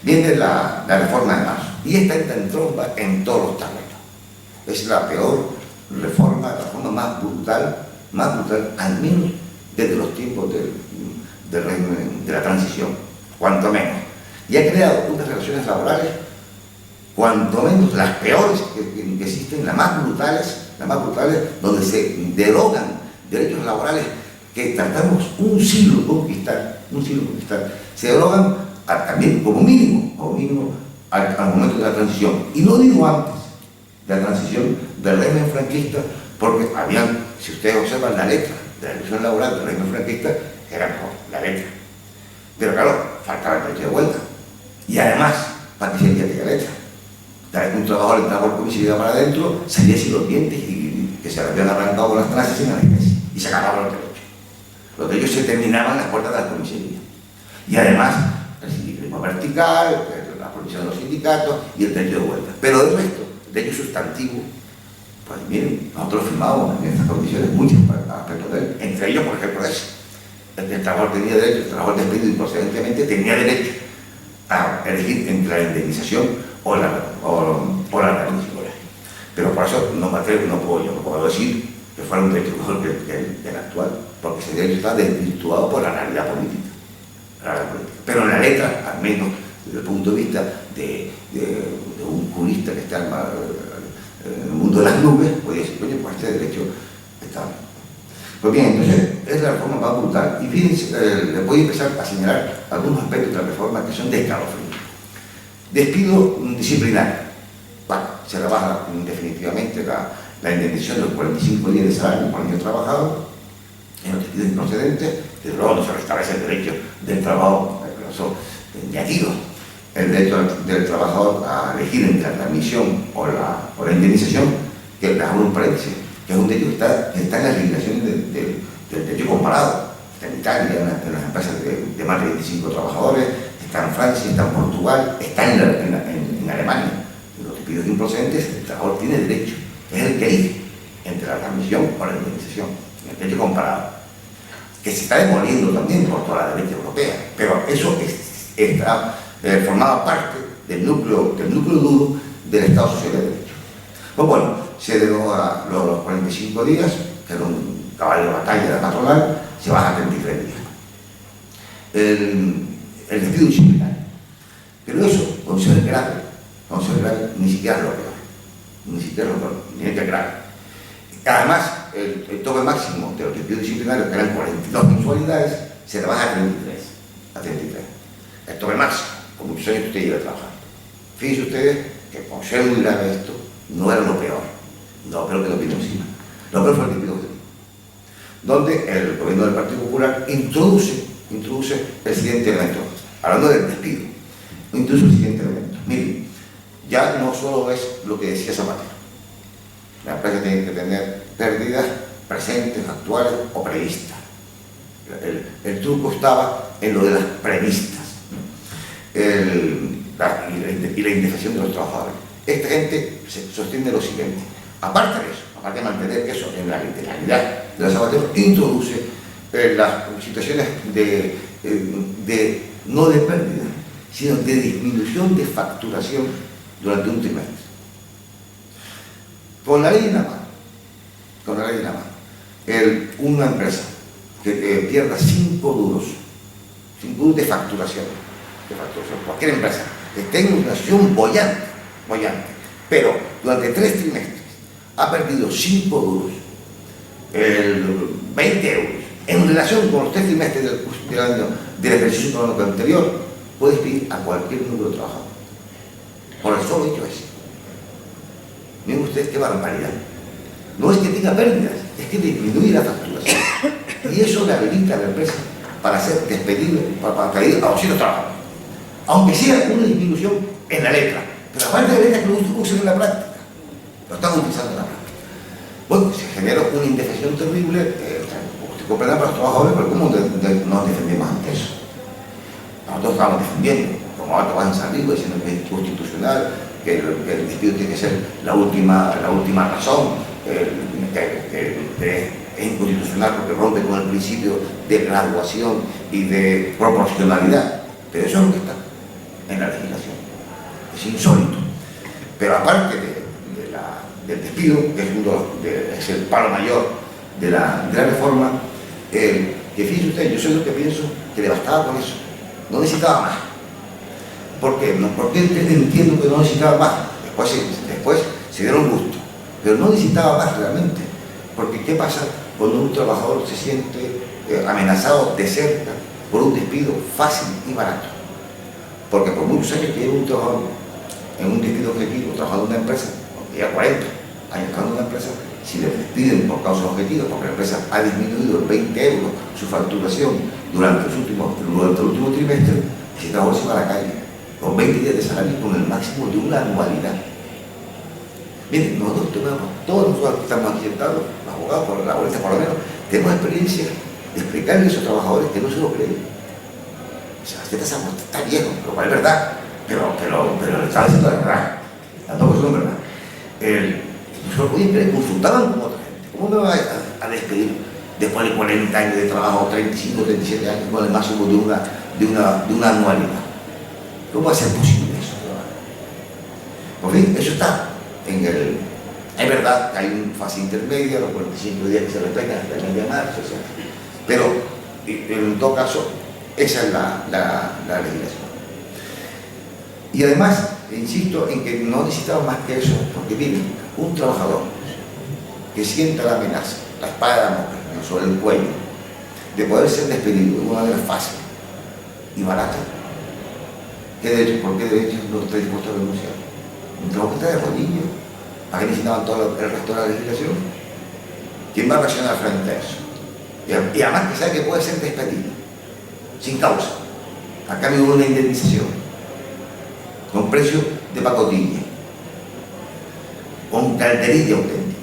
Viene la reforma de marzo, y esta entra en tromba en todos los terrenos. Es la peor reforma, la reforma más brutal, al menos desde los tiempos del régimen de la transición, cuanto menos. Y ha creado unas relaciones laborales, cuanto menos las peores que existen, las más brutales, donde se derogan derechos laborales que tratamos un siglo conquistar, se derogan también como mínimo al momento de la transición. Y no digo antes de la transición del régimen franquista, porque si ustedes observan la letra de la legislación laboral del régimen franquista, era mejor la letra. Pero claro, faltaba el derecho de vuelta. Y además, para que se diera aquella letra, un trabajador entraba por comisaría para adentro, salía sin los dientes y que se le habían arrancado con las tenazas sin anestesia, y se acababan los derechos. Los derechos se terminaban en las puertas de la comisaría. Y además, el sindicalismo vertical, la prohibición de los sindicatos y el derecho de vuelta. Pero del resto, el derecho sustantivo, pues miren, nosotros firmamos en estas condiciones muchos aspectos de él, entre ellos, por ejemplo, eso. El trabajador tenía derecho, el trabajador despedido improcedentemente tenía derecho a elegir entre la indemnización o la renuncia. Pero por eso no puedo decir que fuera un derecho mejor que el actual, porque ese derecho está desvirtuado por la realidad política. Pero en la letra, al menos desde el punto de vista de un jurista que está en el mundo de las nubes, podría decir, coño, pues este derecho está. Pues bien, entonces es la reforma más brutal. Y fíjense, les voy a empezar a señalar algunos aspectos de la reforma que son de escalofrío. Despido disciplinario. Bueno, se rebaja definitivamente la indemnización de los 45 días de salario por año trabajado en los despidos improcedentes, que luego no se restablece el derecho del trabajo añadido, el derecho del trabajador a elegir entre la admisión o la indemnización, que les hablo un paréntesis, que es un derecho que está en las legislaciones del derecho comparado. Está en Italia, en las empresas de más de 25 trabajadores, está en Francia, está en Portugal, está en Alemania. En los despidos improcedentes, el trabajador tiene derecho, es el que elige entre la admisión o la indemnización, en el derecho comparado, que se está demoliendo también por toda la derecha europea, pero eso formaba parte del núcleo duro del Estado Social de Derecho. Pues bueno, se deroga los 45 días, que era un caballo de batalla de la patronal, se baja a 33 días. El despido disciplinario. Pero eso, con ser grave, ni siquiera es lo peor, ni es grave. Además, el tope máximo de los despidos disciplinarios, que eran 42 mensualidades, se le baja a 33. El tope máximo, con muchos años que usted lleva trabajando. Fíjense ustedes que, por ser muy grave esto, no era lo peor que lo vino encima. Lo peor fue el despido objetivo, donde el gobierno del Partido Popular introduce el siguiente elemento. Hablando del despido, introduce el siguiente elemento. Miren, ya no solo es lo que decía Zapatero. La empresa tiene que tener pérdidas presentes, actuales o previstas. El truco estaba en lo de las previstas y la indemnización de los trabajadores. Esta gente se sostiene lo siguiente: aparte de eso, aparte de mantener eso en la literalidad de los Zapatero, introduce las situaciones no de pérdida, sino de disminución de facturación durante un trimestre. Con la ley en la mano, una empresa que pierda 5 duros de facturación, cualquier empresa, que esté en una situación bollante, pero durante 3 trimestres ha perdido 5 duros, 20 euros, en relación con los 3 trimestres del año del ejercicio económico anterior, puede despedir a cualquier número de trabajadores. Por el solo hecho ese. Miren ustedes qué barbaridad. No es que tenga pérdidas, es que disminuye la facturación. Y eso le habilita a la empresa para ser despedido, para pedir a 200 trabajadores. Aunque sea una disminución en la letra. Pero aparte de la letra que lo usen en la práctica. Lo están utilizando en la práctica. Bueno, se genera una indefensión terrible. Usted comprenderá para los trabajadores, pero ¿cómo nos defendemos ante eso? Nosotros estamos defendiendo, como ahora van a salir diciendo que es inconstitucional, que el despido tiene que ser la última razón, que es inconstitucional porque rompe con el principio de graduación y de proporcionalidad. Pero eso es lo que está en la legislación. Es insólito. Pero aparte del despido, que es el palo mayor de la reforma, que fíjese usted, yo sé lo que pienso, que le bastaba con eso. No necesitaba más. ¿Por qué? Porque entiendo que no necesitaba más. Después se dieron gusto. Pero no necesitaba más realmente. Porque ¿qué pasa cuando un trabajador se siente amenazado de cerca por un despido fácil y barato? Porque por muchos años que lleva un trabajador en un despido objetivo, trabajando en una empresa, aunque ya 40 años trabajando en una empresa, si le despiden por causas objetivas, porque la empresa ha disminuido en 20 euros su facturación durante el último trimestre, ese trabajador se va a la calle con 20 días de salario con el máximo de una anualidad. Miren, nosotros todos nosotros que estamos aquí sentados, los abogados, por la bolsa por lo menos, tenemos experiencia de explicarle a esos trabajadores que no se lo creen. O sea, usted está viejo, lo cual es verdad, pero le estaba diciendo la verdad. Tampoco son verdad. Nosotros podían creer, consultaban con otra gente. ¿Cómo me va a despedir después de 40 años de trabajo, 35, 37 años, con el máximo de una anualidad? ¿Cómo va a ser posible eso? Por fin, eso está en el... Es verdad que hay una fase intermedia, los 45 días que se respetan hasta el mes de marzo, etc. Pero, en todo caso, esa es la legislación. Y además, insisto en que no necesitamos más que eso, porque miren, un trabajador que sienta la amenaza, la espada de Damocles sobre el cuello, de poder ser despedido de una manera fácil y barata, ¿por qué derecho no está dispuesto a renunciar? Un trabajo que está de rodillas. ¿Para qué necesitaban todo el resto de la legislación? ¿Quién va a reaccionar frente a eso? Y además que sabe que puede ser despedido, sin causa, a cambio de una indemnización, con precio de pacotilla, con carterilla auténtica.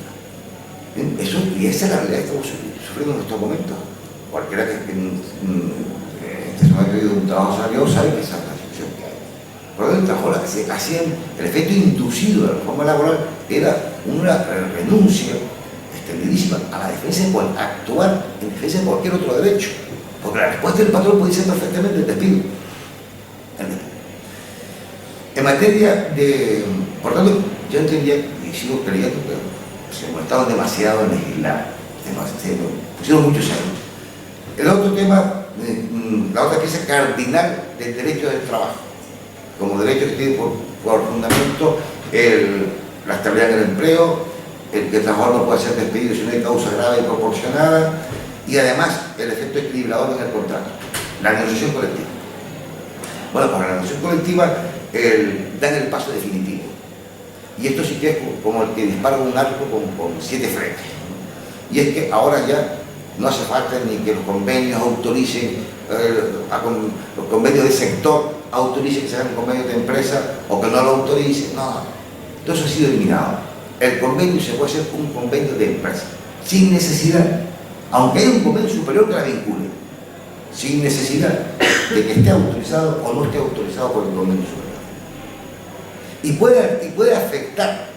Eso, y esa es la realidad que estamos sufriendo en estos momentos. Cualquiera que se haya tenido un trabajo salarial sabe que esa es la situación que hay. Por lo tanto, el efecto inducido de la reforma laboral era una renuncia extendidísima a la defensa, a actuar en defensa de cualquier otro derecho. Porque la respuesta del patrón puede ser perfectamente el despido. En materia de... Por tanto, yo entendía y sigo creyendo que se molestaban demasiado en legislar. Se pusieron muchos años. El otro tema, la otra pieza cardinal del derecho del trabajo, como derecho que tiene por fundamento la estabilidad del empleo, el que el trabajador no puede ser despedido si no hay causa grave y proporcionada, y además el efecto equilibrador en el contrato, la negociación colectiva. Bueno, para la negociación colectiva dan el paso definitivo. Y esto sí que es como el que dispara un arco con 7 flechas. Y es que ahora ya no hace falta ni que los convenios autoricen, los convenios de sector autoricen que se hagan convenios de empresa o que no lo autoricen. No, todo eso ha sido eliminado. El convenio se puede hacer un convenio de empresa, sin necesidad, aunque haya un convenio superior que la vincule, sin necesidad de que esté autorizado o no esté autorizado por el convenio superior. Y puede afectar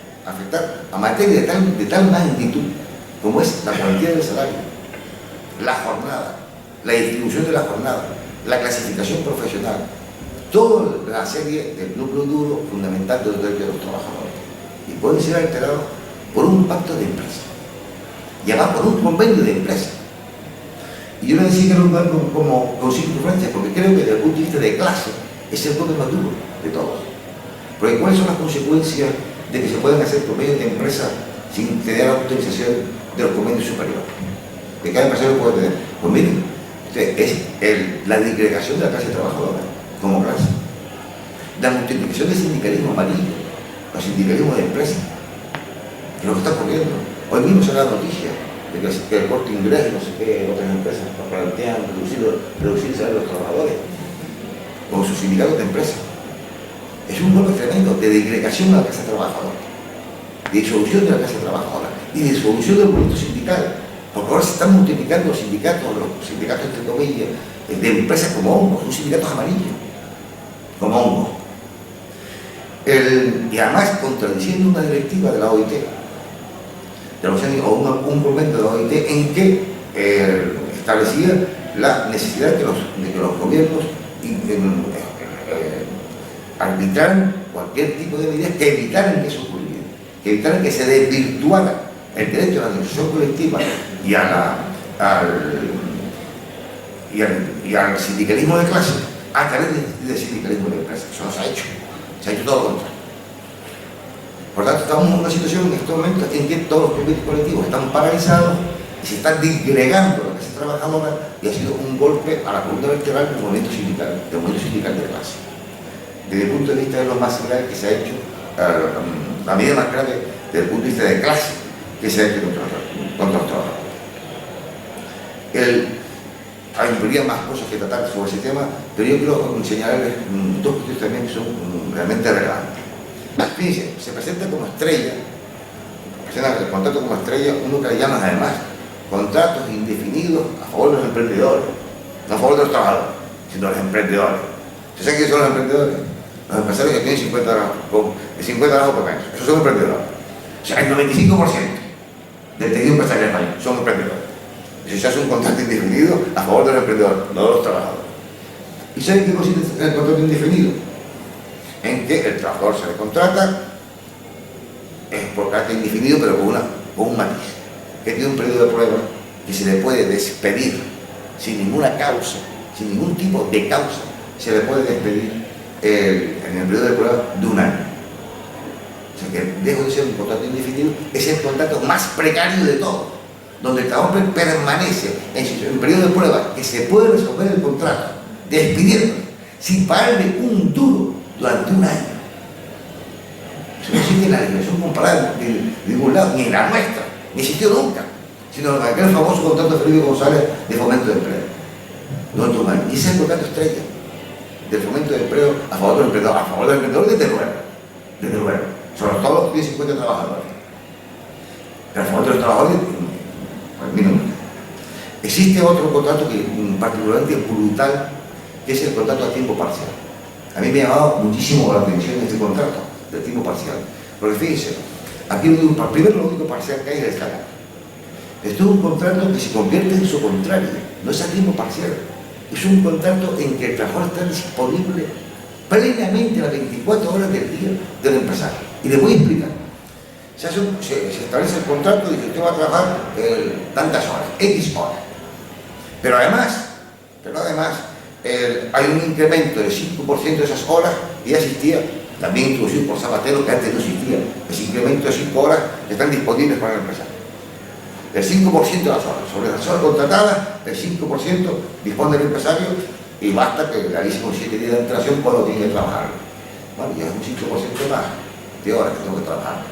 a materia de tal magnitud como es la cuantía del salario, la jornada, la distribución de la jornada, la clasificación profesional, toda la serie del núcleo duro fundamental de los derechos de los trabajadores. Y pueden ser alterados por un pacto de empresa, y además por un convenio de empresa. Y yo no decía que era un banco como con circunstancias, porque creo que desde el punto de vista de clase es el toque más duro de todos. Porque ¿cuáles son las consecuencias de que se puedan hacer convenios de empresa sin tener la autorización de los convenios superiores? Que cada empresario puede tener. Pues miren, es la disgregación de la clase trabajadora como clase. La multiplicación del sindicalismo amarillo, los sindicalismos de empresas, que es lo que está ocurriendo. Hoy mismo se da la noticia de que el Corte Inglés y no sé qué otras empresas plantean reducir el salario de los trabajadores con sus sindicatos de empresas. Es un golpe tremendo de disgregación de la clase trabajadora, de disolución de la clase trabajadora y de disolución del movimiento sindical, porque ahora se están multiplicando los sindicatos entre comillas, de empresas como hongos, son sindicatos amarillos, como hongos. Y además contradiciendo una directiva de la OIT, o un convenio de la OIT en que establecía la necesidad de que los gobiernos arbitraran cualquier tipo de medidas que evitaran que eso ocurriera, que evitaran que se desvirtuara el derecho a la negociación colectiva y al sindicalismo de clase a través del sindicalismo de empresas. Eso no se ha hecho todo lo contrario. Por tanto, estamos en una situación en estos momentos en que todos los convenios colectivos están paralizados y se están disgregando la clase trabajadora, y ha sido un golpe a la columna vertebral del movimiento sindical de clase. Desde el punto de vista de lo más grave que se ha hecho, la medida más grave desde el punto de vista de clase que se ha hecho contra los trabajadores. Habría más cosas que tratar sobre ese tema, pero yo quiero señalarles dos cuestiones también que son realmente relevantes. Fíjense, se presenta como estrella, el contrato como estrella, uno que le llaman además contratos indefinidos a favor de los emprendedores, no a favor de los trabajadores, sino de los emprendedores. ¿Ustedes saben quiénes son los emprendedores? Los empresarios que tienen 50 trabajos por mes, esos son emprendedores. O sea, el 95% del tejido empresarial español son emprendedores. Si se hace un contrato indefinido a favor de los emprendedores, no de los trabajadores. ¿Y saben qué consiste el contrato indefinido? En que el trabajador se le contrata, es por carácter indefinido, pero con un matiz, que tiene un periodo de prueba que se le puede despedir sin ninguna causa, sin ningún tipo de causa, se le puede despedir en el periodo de prueba de un año. O sea que, lejos de ser un contrato indefinido, es el contrato más precario de todos, donde el trabajador permanece en periodo de prueba, que se puede resolver el contrato, despidiéndole, sin pagarle un duro durante un año. Eso no existe en la legislación comparada de ningún lado, ni en la nuestra, ni existió nunca, sino en aquel famoso contrato de Felipe González de fomento de empleo. Durante un año. Y ese es el contrato estrella del fomento de empleo a favor del emprendedor. A favor del emprendedor desde luego. Sobre todo los que tienen 50 trabajadores. Pero a favor de los trabajadores, pues mínimo. Existe otro contrato que particularmente brutal, que es el contrato a tiempo parcial. A mí me ha llamado muchísimo la atención este contrato del tiempo parcial. Porque fíjense, aquí primero lo único parcial que hay es el salario. Esto es un contrato que se convierte en su contrario, no es a tiempo parcial. Es un contrato en que el trabajador está disponible plenamente las 24 horas del día del empresario. Y les voy a explicar. Se establece el contrato y que usted va a trabajar tantas horas, X horas. Pero además, hay un incremento del 5% de esas horas que ya existía, también introducido por Zapatero, que antes no existía. Ese incremento de 5 horas que están disponibles para el empresario. El 5% de las horas. Sobre las horas contratadas, el 5% dispone el empresario y basta que realice con 7 días de antelación cuando tiene que trabajar. Bueno, ya es un 5% más de horas que tengo que trabajar.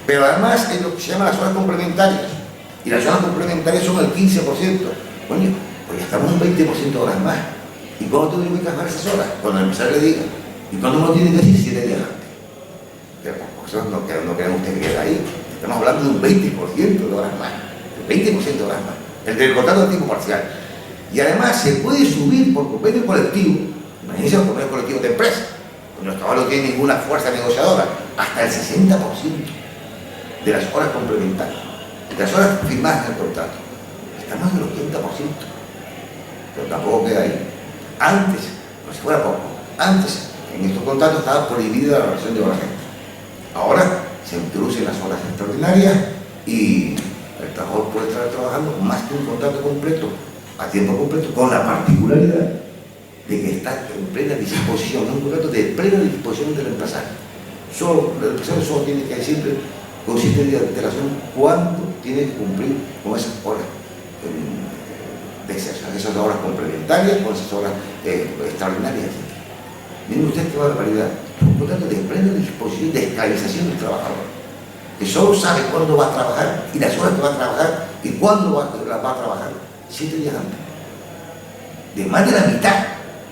Pero además es lo que se llama las horas complementarias. Y las horas complementarias son el 15%. Coño, pues ya estamos un 20% de horas más. ¿Y cuándo tengo que trabajar esas horas? Cuando el empresario le diga. ¿Y cuándo uno tiene que decir 7 días antes? Pero por eso no queremos usted que quede ahí. Estamos hablando de un 20% de horas más. 20% de horas más, el del contrato de tiempo parcial. Y además se puede subir por convenio colectivo, imagínense los convenios colectivos de empresa, donde los trabajadores no tienen ninguna fuerza negociadora, hasta el 60% de las horas complementarias, de las horas firmadas en el contrato. Está más del 80%, pero tampoco queda ahí. Antes, como si fuera poco, antes en estos contratos estaba prohibida la relación de horas extras. Ahora se introducen las horas extraordinarias y el trabajador puede estar trabajando más que un contrato completo a tiempo completo, con la particularidad de que está en plena disposición, es un contrato de plena disposición del empresario. El empresario solo tiene que decirle con 7 días de antelación cuánto tiene que cumplir con esas horas de exceso, esas horas complementarias, con esas horas extraordinarias. Miren usted qué barbaridad. Es un contrato de plena disposición de esclavización del trabajador, que solo sabe cuándo va a trabajar y las horas que va a trabajar y cuándo las va a trabajar 7 días antes, de más de la mitad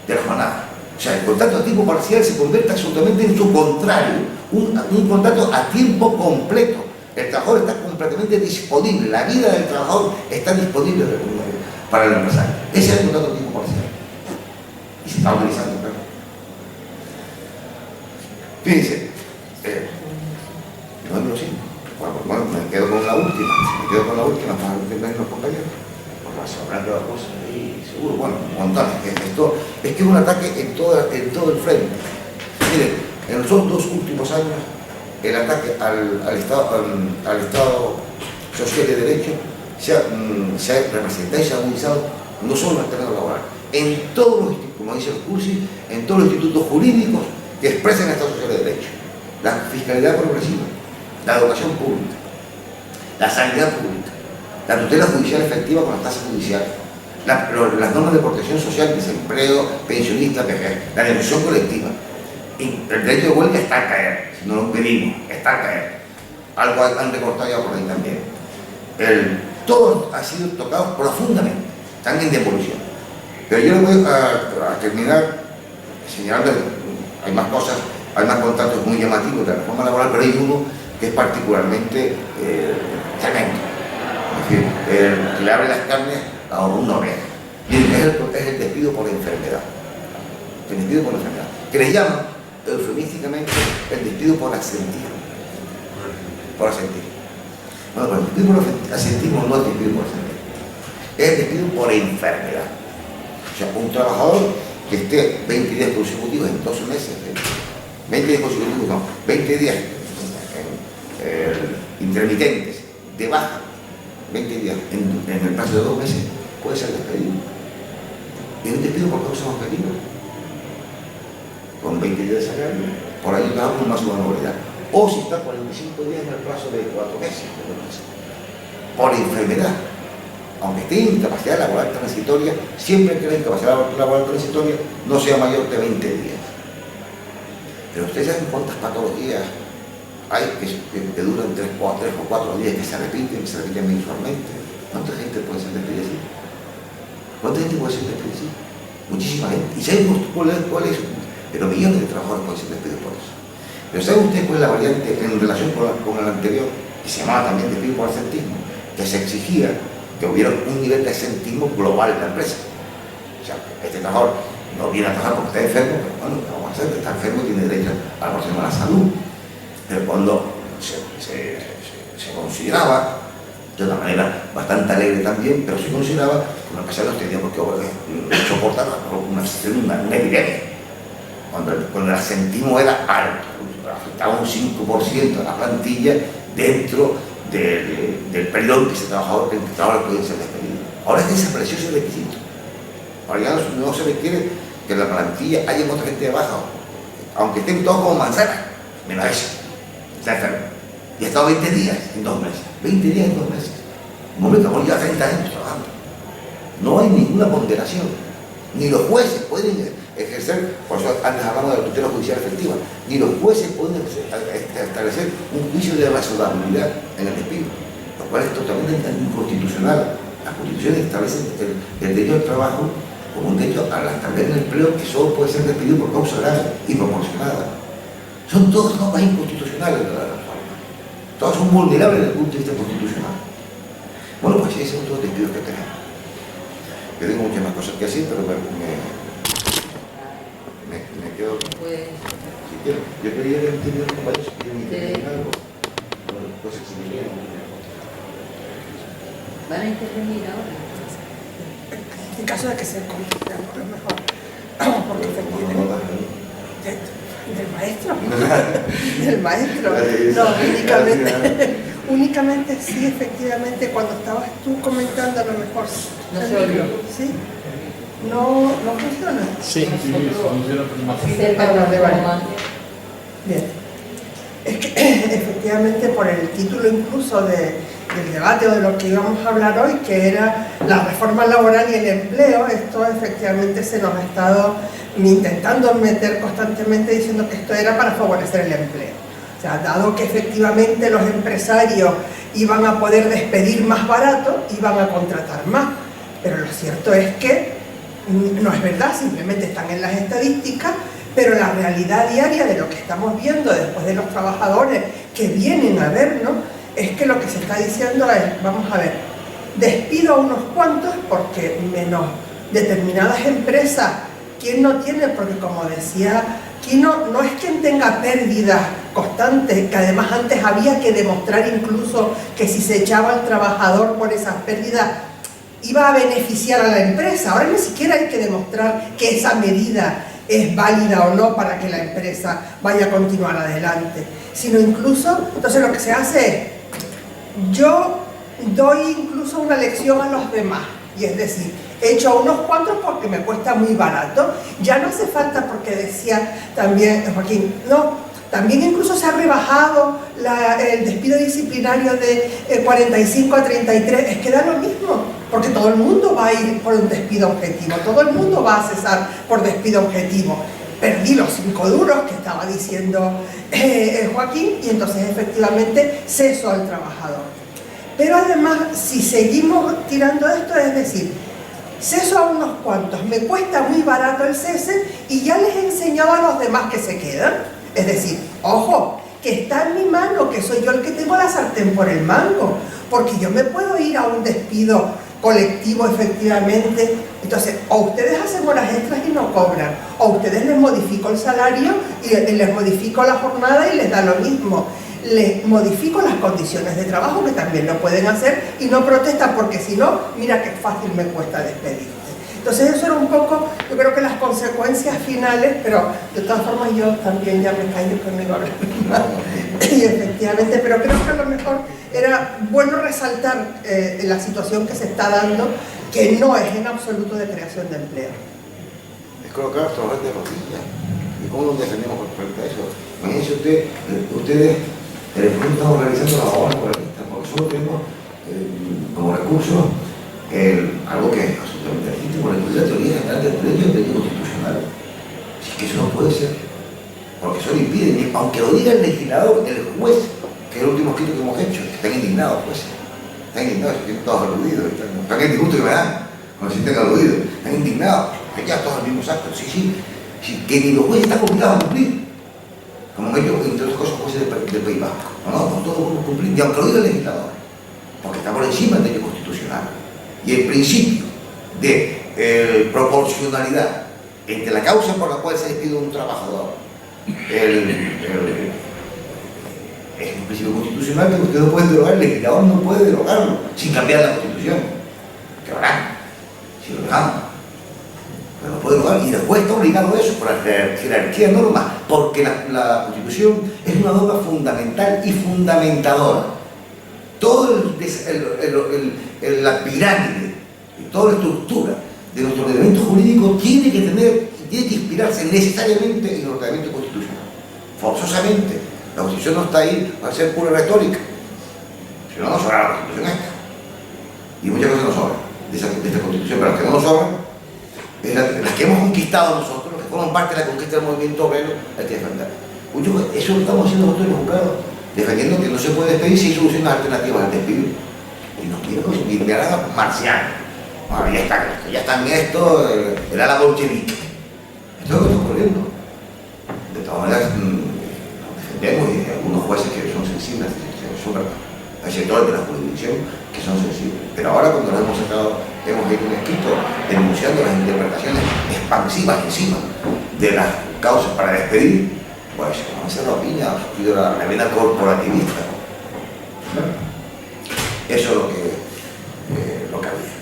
de la jornada. O sea, el contrato a tiempo parcial se convierte absolutamente en su contrario, un contrato a tiempo completo. El trabajador está completamente disponible, la vida del trabajador está disponible para el empresario. Ese es el contrato a tiempo parcial. Y se está utilizando, claro. Fíjense, número 5. Bueno, me quedo con la última para entender los compañeros. Porque se habrán quedado cosas ahí, seguro, bueno, montones. Esto es que es un ataque en todo el frente. Miren, en los 2 últimos años, el ataque al Estado social y de derecho se ha representado y se ha agudizado no solo en el terreno laboral, en todos los institutos, como dice el Cursi, en todos los institutos jurídicos que expresan el Estado social y de derecho. La fiscalidad progresiva, la educación pública, la sanidad pública, la tutela judicial efectiva con las tasas judiciales, las normas de protección social, desempleo, pensionista, PG, la negociación colectiva. Y el derecho de huelga está a caer, si no lo pedimos, está a caer. Algo han recortado ya por ahí también. Todos han sido tocados profundamente, están en devolución. Pero yo le voy a terminar señalando, hay más cosas, hay más contratos muy llamativos de la reforma laboral, pero hay uno que es particularmente tremendo. Es decir, que le abre las carnes a una oreja. Miren, es el despido por enfermedad. El despido por enfermedad. Que le llaman eufemísticamente el despido por asentismo. Por asentismo. Bueno, pero el despido por asentismo no es despido por asentismo. Es el despido por enfermedad. O sea, un trabajador que esté 20 días consecutivos en 12 meses, 20 días consecutivos, no, 20 días intermitentes de baja, 20 días en el plazo de 2 meses, puede ser despedido. Y un despido por causa más peligro. Con 20 días de salario, por ahí cada uno más una novedad. O si está 45 días en el plazo de 4 meses, por enfermedad. Aunque esté en incapacidad laboral transitoria, siempre que la incapacidad laboral transitoria no sea mayor de 20 días. Pero ustedes saben cuántas patologías hay que duran 3 o 4 días, que se repiten mensualmente. ¿Cuánta gente puede ser despedida así? ¿Cuánta gente puede ser despedida así? Muchísima gente. ¿Y saben cuál es? Pero millones de trabajadores pueden ser despedidos por eso. Pero ¿saben ustedes cuál es la variante en relación con el anterior, que se llamaba también despido por asentismo? Que se exigía que hubiera un nivel de asentismo global en la empresa. O sea, este trabajador no viene a trabajar porque está enfermo, pero bueno, vamos a hacer que está enfermo y tiene derecho a la protección de la salud. Pero cuando se consideraba, de una manera bastante alegre también, pero se consideraba que una empresa no tenía por qué soportar una epidemia. Cuando el asentismo era alto, afectaba un 5% de la plantilla dentro del periodo que ese trabajador podía ser despedido. Ahora es que desapareció ese requisito. Ahora ya no se requiere que en la plantilla haya otra gente de baja, aunque estén todos como manzanas, menos eso. Está enfermo. Y ha estado 20 días en 2 meses. 20 días en 2 meses. Un hombre que lleva 30 años trabajando. No hay ninguna ponderación. Ni los jueces pueden ejercer, por eso antes hablamos de la tutela judicial efectiva, ni los jueces pueden establecer un juicio de razonabilidad en el despido, lo cual es totalmente inconstitucional. La Constitución establece el derecho al trabajo como un derecho a la estabilidad del empleo que solo puede ser despedido por causa grave y proporcionada. Son todas normas inconstitucionales de la reforma. Todas son vulnerables desde el punto de vista constitucional. Bueno, pues esos son todos los despidos que tenemos. Yo tengo muchas más cosas que decir, pero me quedo. Si quiero. Yo quería entender un país si quieren intervenir algo. Cosas que se me quedan. ¿Van a intervenir ahora? En caso de que se convierta, a lo mejor. Porque efectivamente. ¿Del maestro? Del maestro. No, únicamente sí, efectivamente, cuando estabas tú comentando, a lo mejor No se oyó. ¿Sí? ¿No funciona? Sí, funciona más. Bien. Es que efectivamente por el título incluso del debate o de lo que íbamos a hablar hoy, que era la reforma laboral y el empleo, esto efectivamente se nos ha estado intentando meter constantemente diciendo que esto era para favorecer el empleo. O sea, dado que efectivamente los empresarios iban a poder despedir más barato, iban a contratar más. Pero lo cierto es que no es verdad, simplemente están en las estadísticas, pero la realidad diaria de lo que estamos viendo después de los trabajadores que vienen a vernos, es que lo que se está diciendo es, vamos a ver, despido a unos cuantos porque menos determinadas empresas, ¿quién no tiene? Porque como decía, aquí no es quien tenga pérdidas constantes, que además antes había que demostrar incluso que si se echaba al trabajador por esas pérdidas iba a beneficiar a la empresa. Ahora ni siquiera hay que demostrar que esa medida es válida o no para que la empresa vaya a continuar adelante, sino incluso, entonces lo que se hace es, yo doy incluso una lección a los demás, y es decir, he hecho a unos cuantos porque me cuesta muy barato, ya no hace falta, porque decía también Joaquín, no, también incluso se ha rebajado el despido disciplinario de 45 a 33, es que da lo mismo, porque todo el mundo va a ir por un despido objetivo, todo el mundo va a cesar por despido objetivo. Perdí los 5 duros que estaba diciendo Joaquín, y entonces efectivamente ceso al trabajador. Pero además, si seguimos tirando esto, es decir, ceso a unos cuantos, me cuesta muy barato el cese y ya les he enseñado a los demás que se quedan. Es decir, ojo, que está en mi mano, que soy yo el que tengo la sartén por el mango, porque yo me puedo ir a un despido colectivo efectivamente. Entonces, o ustedes hacen horas extras y no cobran, o ustedes les modifico el salario y les modifico la jornada y les da lo mismo. Les modifico las condiciones de trabajo, que también lo pueden hacer, y no protestan, porque si no, mira qué fácil me cuesta despedirte. Entonces eso era un poco, yo creo que las consecuencias finales, pero de todas formas yo también ya me callo conmigo hablar. Y efectivamente, pero creo que a lo mejor era bueno resaltar la situación que se está dando, que no es en absoluto de creación de empleo. Es colocar a trabajar de rodillas. ¿Y cómo nos defendemos respecto a eso? Imagínense ustedes, estamos realizando la obra moralista, porque solo tenemos como recurso algo que es absolutamente legítimo, la teoría general del derecho constitucional. Así que eso no puede ser, porque eso lo impide, aunque lo diga el legislador, el juez, que es el último escrito que hemos hecho, están indignados, pues, están indignados, están todos aludidos, están en el disgusto que me dan, cuando se estén aludidos, están indignados, ya todos los mismos actos, sí, que ni los jueces están obligados a cumplir, como ellos, entre otras cosas, jueces del País Vasco, no, todos podemos cumplir, y aunque lo diga el legislador, porque está por encima del derecho constitucional. Y el principio de proporcionalidad entre la causa por la cual se despide un trabajador es un principio constitucional que usted no puede derogar, el legislador no puede derogarlo sin cambiar la Constitución, que harán si lo dejamos, pero no puede derogar, y después está obligado a eso por la jerarquía de normas, porque la Constitución es una norma fundamental y fundamentadora. Todo la pirámide y toda la estructura de nuestro ordenamiento jurídico tiene que inspirarse necesariamente en el ordenamiento constitucional. Forzosamente. La Constitución no está ahí para ser pura retórica. Si no, nos sobra la Constitución esta. Y muchas cosas nos sobran de esta Constitución, pero las que no nos sobran, las que hemos conquistado nosotros, las que forman parte de la conquista del movimiento obrero, hay que defender. Eso lo estamos haciendo nosotros en los juzgados, defendiendo que no se puede despedir si hay soluciones alternativas al despido. Y nos quieren conseguir a marcianos. Bueno, ya está en esto, el ala bolchevique. Esto es lo que está ocurriendo. De todas maneras, nos defendemos, y algunos jueces que son sensibles, hay sectores de la jurisdicción que son sensibles. Pero ahora, cuando nos hemos hecho un escrito denunciando las interpretaciones expansivas encima de las causas para despedir, pues vamos a hacer la piña, ha surgido la vena corporativista. Eso es lo que había.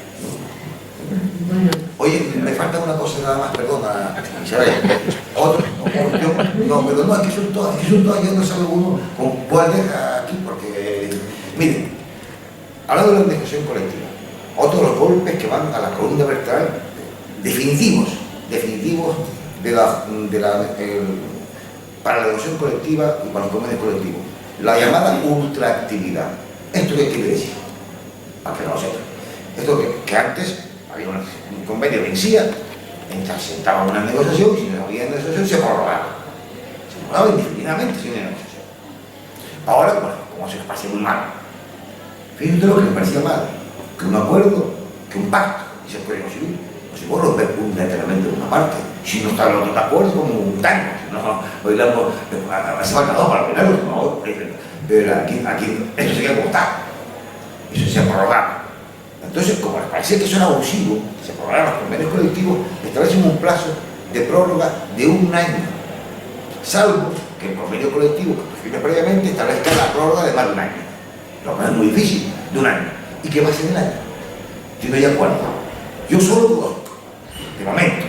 Bueno. Oye, me falta una cosa nada más, perdona, Isabel. No, es que son todas, yo no salgo uno con cuál deja aquí, porque, miren, hablando de la negociación colectiva, otro de los golpes que van a la columna vertebral definitivos para la negociación colectiva y para los convenios colectivos. La llamada ultraactividad. ¿Esto qué quiere decir? Para que no lo sepan. Esto que antes había un convenio que vencía, sentaba una negociación y si no había negociación se prorrogaba. Se prorrogaba indefinidamente sin negociación. Ahora, bueno, como se les parecía muy mal. Fíjense lo que les parecía mal. Que un acuerdo, que un pacto, dice el Código Civil, no se puede romper unilateralmente de una parte. Si no está el otro de acuerdo, como un tango. No, bailamos, hace falta dos para bailar, no, pero aquí esto se queda como está. Eso se prorrogaba. Entonces, como les parecía que eso era abusivo, se prorrogaban los convenios colectivos, establecen un plazo de prórroga de 1 año. Salvo que el convenio colectivo que define previamente establezca la prórroga de más de 1 año. Lo que es muy difícil, de 1 año. ¿Y qué va a hacer el año? Si no hay acuerdo. Yo solo conozco, de momento,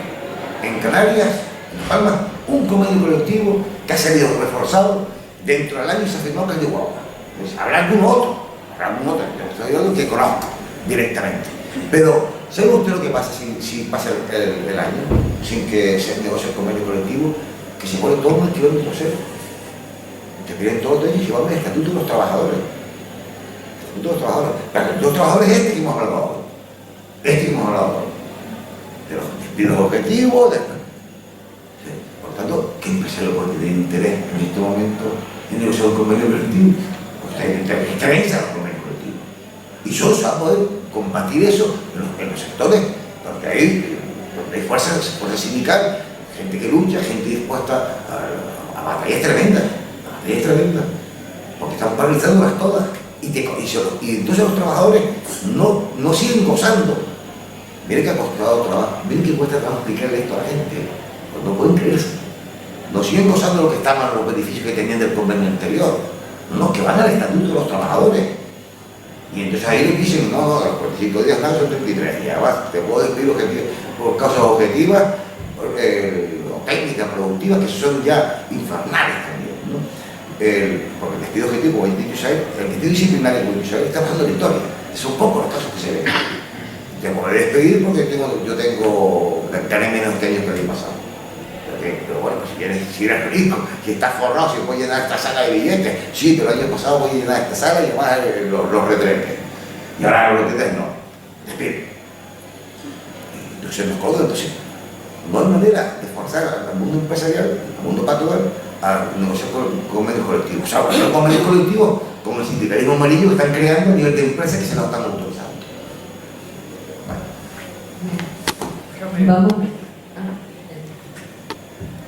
en Canarias, en Las Palmas, un convenio colectivo que ha salido reforzado dentro del año y se firmó que es de Guagua. Pues, habrá algún otro, yo estoy algo que conozco directamente. Pero, ¿sabe usted lo que pasa si pasa el año sin que se negocie el convenio colectivo? Que se pone todo un kilómetro cero. Te piden todos ellos y llevan el estatuto de los trabajadores. El estatuto de los trabajadores. Los trabajadores este que hemos hablado ahora. De los objetivos, sí. Por tanto, ¿qué empresario puede tener interés en este momento en negociar un convenio colectivo? Pues hay creencia en los convenios colectivos. Y solo se va a poder combatir eso en los sectores donde hay fuerzas sindical, gente que lucha, gente dispuesta a batallas tremendas, porque están paralizándolas todas. Y entonces los trabajadores no siguen gozando. Miren que ha costado trabajo, miren que cuesta trabajo explicarle esto a la gente, pues no pueden creerse. No siguen gozando lo que estaban los beneficios que tenían del convenio anterior, no, que van al estatuto de los trabajadores. Y entonces ahí les dicen, no, a los 45 días nada, son 33 días, te puedo despedir por causas objetivas o técnicas productivas que son ya infernales también, ¿no? Porque el despido objetivo, como he dicho Isabel, el despido disciplinario, como he dicho Isabel, está pasando la historia. Son pocos los casos que se ven. Te podré despedir porque yo gané menos que años que el año pasado. Pero bueno, pues si eres rico, si estás forrado, si puedes llenar esta sala de billetes, sí, pero el año pasado voy a llenar esta sala y además los retretes. Y ahora los retretes no. Despide. Entonces nos codo, entonces no hay manera de forzar al mundo empresarial, al mundo patronal, a negociar con medios colectivos. O sea, con medios colectivos, como el sindicalismo amarillo que están creando a nivel de empresas que se lo están autorizando. Vamos.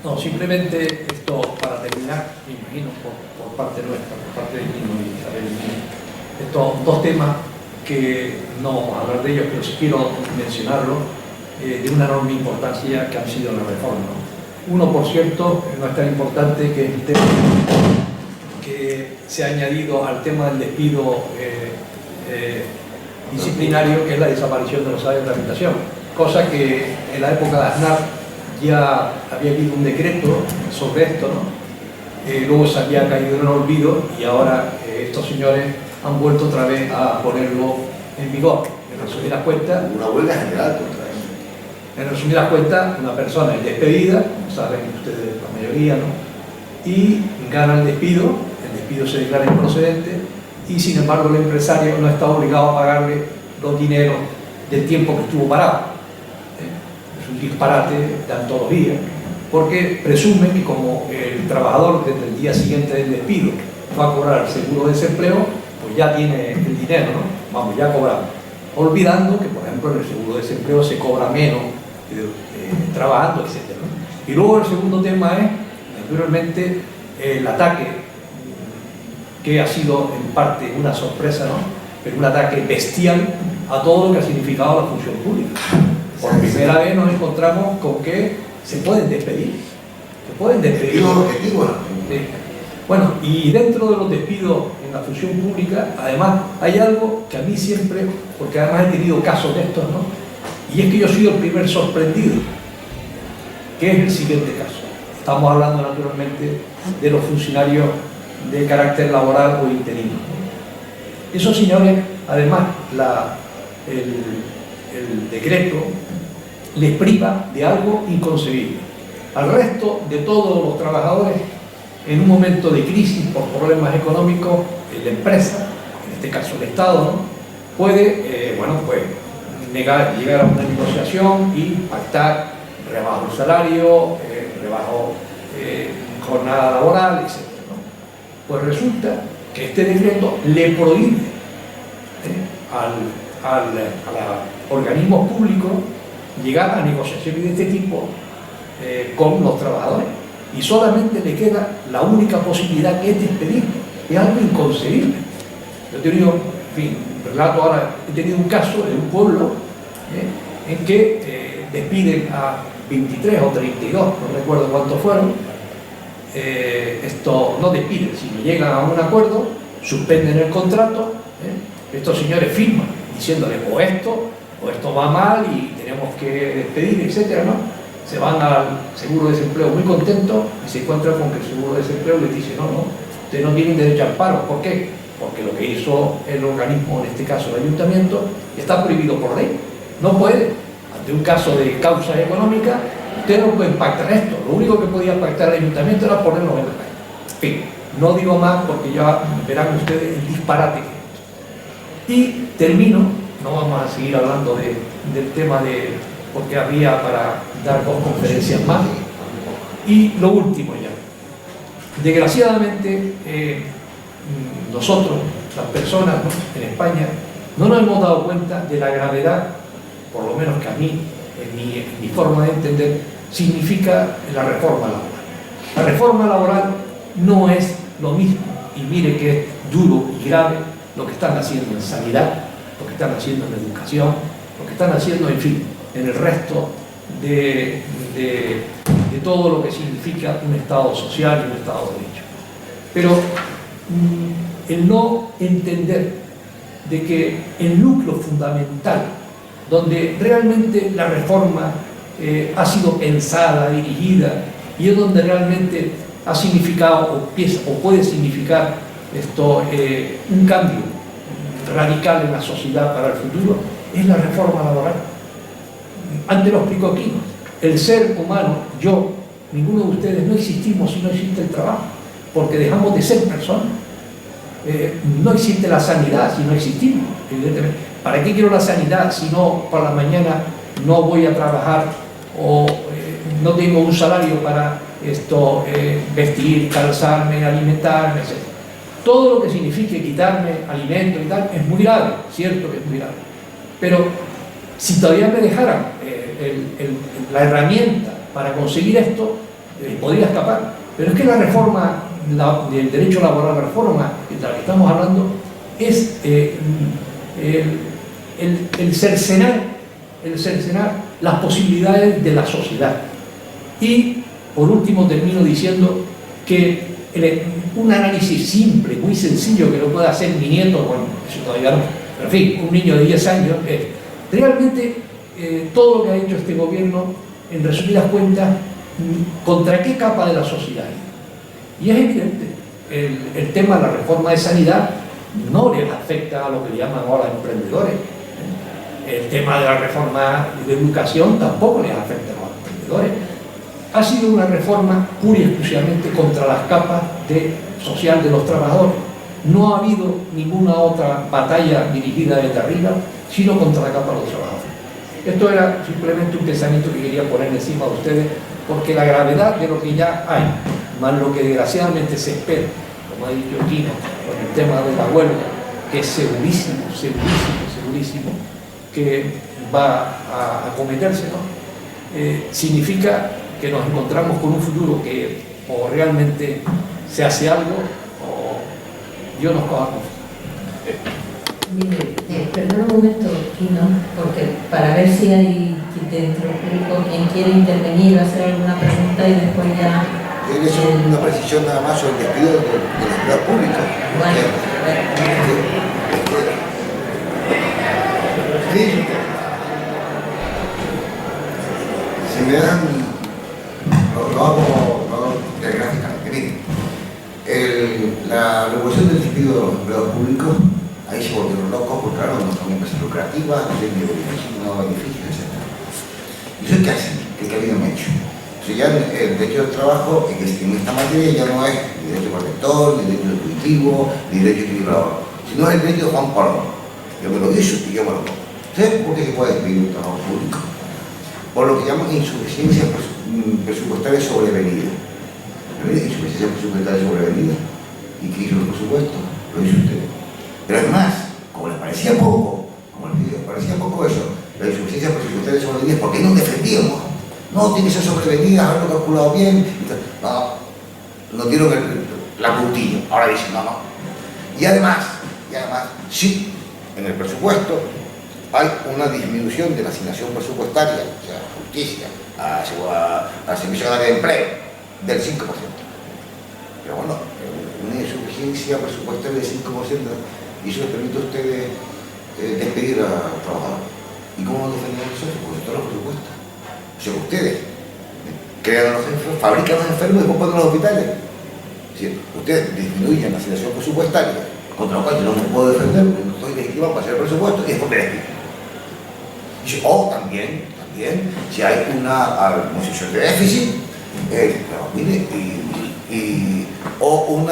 No, simplemente esto para terminar, me imagino, por parte nuestra, por parte de Nino y Isabel, estos dos temas que no vamos a hablar de ellos, pero sí quiero mencionarlos, de una enorme importancia que han sido la reforma. Uno, por cierto, no es tan importante que el tema que se ha añadido al tema del despido disciplinario, que es la desaparición de los salarios de rehabilitación, cosa que en la época de Aznar ya había habido un decreto sobre esto, ¿no? Luego se había caído en el olvido y ahora estos señores han vuelto otra vez a ponerlo en vigor. En resumidas cuentas, una huelga general contra eso. En resumidas cuentas, una persona es despedida, como saben ustedes la mayoría, ¿no? Y gana el despido se declara improcedente y sin embargo el empresario no está obligado a pagarle los dineros del tiempo que estuvo parado. Es un disparate de antología, porque presume que como el trabajador desde el día siguiente del despido va a cobrar el seguro de desempleo, pues ya tiene el dinero, ¿no? Vamos, ya cobrado. Olvidando que, por ejemplo, en el seguro de desempleo se cobra menos trabajando, etc. Y luego el segundo tema es, naturalmente, el ataque, que ha sido en parte una sorpresa, ¿no? Pero un ataque bestial a todo lo que ha significado la función pública. Por primera vez nos encontramos con que se pueden despedir. Se pueden despedir. Sí. Bueno, y dentro de los despidos en la función pública, además, hay algo que a mí siempre, porque además he tenido casos de estos, ¿no? Y es que yo he sido el primer sorprendido, que es el siguiente caso. Estamos hablando naturalmente de los funcionarios de carácter laboral o interino. Esos señores, además, el decreto les priva de algo inconcebible. Al resto de todos los trabajadores, en un momento de crisis por problemas económicos, la empresa, en este caso el Estado, ¿no?, puede llegar a una negociación y pactar rebajo del salario, rebajo jornada laboral, etc., ¿no? Pues resulta que este decreto le prohíbe a los organismos públicos llegar a negociaciones de este tipo con los trabajadores, y solamente le queda la única posibilidad, que es despedir. Es algo inconcebible. Yo he tenido, en fin, relato ahora, he tenido un caso de un pueblo en que despiden a 23 o 32, no recuerdo cuántos fueron. Esto no despiden, sino llegan a un acuerdo, suspenden el contrato, estos señores firman diciéndole o esto va mal y tenemos que despedir, etcétera, ¿no? Se van al seguro de desempleo muy contentos y se encuentran con que el seguro de desempleo les dice no, ustedes no tienen derecho a amparo. ¿Por qué? Porque lo que hizo el organismo, en este caso el ayuntamiento, está prohibido por ley. No puede, ante un caso de causa económica, ustedes no pueden pactar esto. Lo único que podía pactar el ayuntamiento era ponerlo en la calle. En fin, no digo más porque ya verán ustedes el disparate que es. Y termino, no vamos a seguir hablando del tema porque había para dar 2 conferencias más. Y lo último ya. Desgraciadamente, nosotros, las personas, ¿no?, en España, no nos hemos dado cuenta de la gravedad, por lo menos que a mí, en mi forma de entender, significa la reforma laboral. La reforma laboral no es lo mismo, y mire que es duro y grave lo que están haciendo en sanidad, lo que están haciendo en educación, lo que están haciendo, en fin, en el resto de todo lo que significa un Estado social y un Estado de derecho. Pero el no entender de que el núcleo fundamental, donde realmente la reforma ha sido pensada, dirigida, y es donde realmente ha significado o puede significar un cambio radical en la sociedad para el futuro, es la reforma laboral. Ante los picoquinos, el ser humano, yo, ninguno de ustedes, no existimos si no existe el trabajo, porque dejamos de ser personas. No existe la sanidad si no existimos, evidentemente. ¿Para qué quiero la sanidad si no, por la mañana no voy a trabajar o no tengo un salario para vestir, calzarme, alimentarme, etc.? Todo lo que signifique quitarme alimento y tal es muy grave, cierto que es muy grave. Pero si todavía me dejaran la herramienta para conseguir esto, podría escapar. Pero es que la reforma del derecho laboral, la reforma de la que estamos hablando, es el cercenar las posibilidades de la sociedad. Y por último termino diciendo que un análisis simple, muy sencillo, que lo pueda hacer mi nieto, bueno, eso todavía no, pero en fin, un niño de 10 años, realmente todo lo que ha hecho este gobierno, en resumidas cuentas, ¿contra qué capa de la sociedad? Y es evidente, el tema de la reforma de sanidad no les afecta a lo que le llaman ahora emprendedores. El tema de la reforma de educación tampoco les afecta a los emprendedores. Ha sido una reforma pura y exclusivamente contra las capas social de los trabajadores. No ha habido ninguna otra batalla dirigida desde arriba, sino contra la capa de los trabajadores. Esto era simplemente un pensamiento que quería poner encima de ustedes, porque la gravedad de lo que ya hay, más lo que desgraciadamente se espera, como ha dicho Quino, con el tema de la huelga, que es segurísimo que va a acometerse, ¿no? Significa que nos encontramos con un futuro que o realmente se hace algo o Dios nos coja con. Mire, perdón un momento, Quino, porque para ver si hay dentro del público quien quiere intervenir, hacer alguna pregunta y después ya... Tiene que ser una precisión nada más sobre el despido de los empleados públicos. Si me dan, lo hago telegráficamente. Miren, la regulación del despido de los empleados públicos ha ahí se volvieron locos porque claro, no son empresas lucrativas, no tienen no beneficios, etc. ¿Y eso qué hacen? ¿Qué camino han hecho? O sea, ya el derecho del trabajo en esta materia ya no es ni derecho protector, ni derecho intuitivo, ni derecho equilibrado, sino es el derecho de Juan Pablo. Yo me lo hizo y yo me lo pongo. ¿Sabes por qué se puede despedir un trabajo público? Por lo que llaman insuficiencia presupuestaria sobrevenida. Insuficiencia presupuestaria sobrevenida. ¿Y qué hizo el presupuesto? Lo hizo usted. Pero además, como les parecía poco, eso, la insuficiencia presupuestaria sobrevenida es porque no defendíamos. No, tiene que ser sobrevenida, haberlo calculado bien. No dieron la puntilla. Ahora dicen, no. Y además, sí, en el presupuesto hay una disminución de la asignación presupuestaria, o sea, justicia, al Servicio Canario de Empleo, del 5%. Pero bueno, una insuficiencia presupuestaria del 5%, y eso les permite a ustedes despedir a trabajadores. ¿Y cómo lo defendieron nosotros? Pues todos los presupuestos. O sea, ustedes crean a los enfermos, fabrican a los enfermos y después ponen a los hospitales. Es decir, ustedes disminuyen la asignación presupuestaria, contra lo cual yo no me puedo defender porque no estoy legitimado para hacer el presupuesto, y después me despiden. O también, si hay una situación de déficit, o en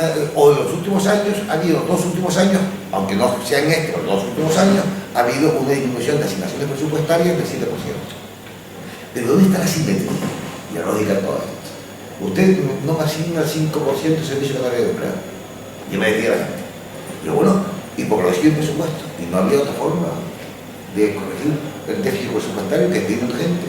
los últimos años, ha habido los 2 últimos años, aunque no sean pero los 2 últimos años, ha habido una disminución de asignaciones presupuestarias del 7%. Pero ¿dónde está la simetría y la lógica de todo esto? Usted no me asigna el 5% de Servicio Canario de Empleo, y me despide a la gente. Pero bueno, y porque lo decidió el presupuesto, y no había otra forma de corregir el déficit presupuestario que tiene gente.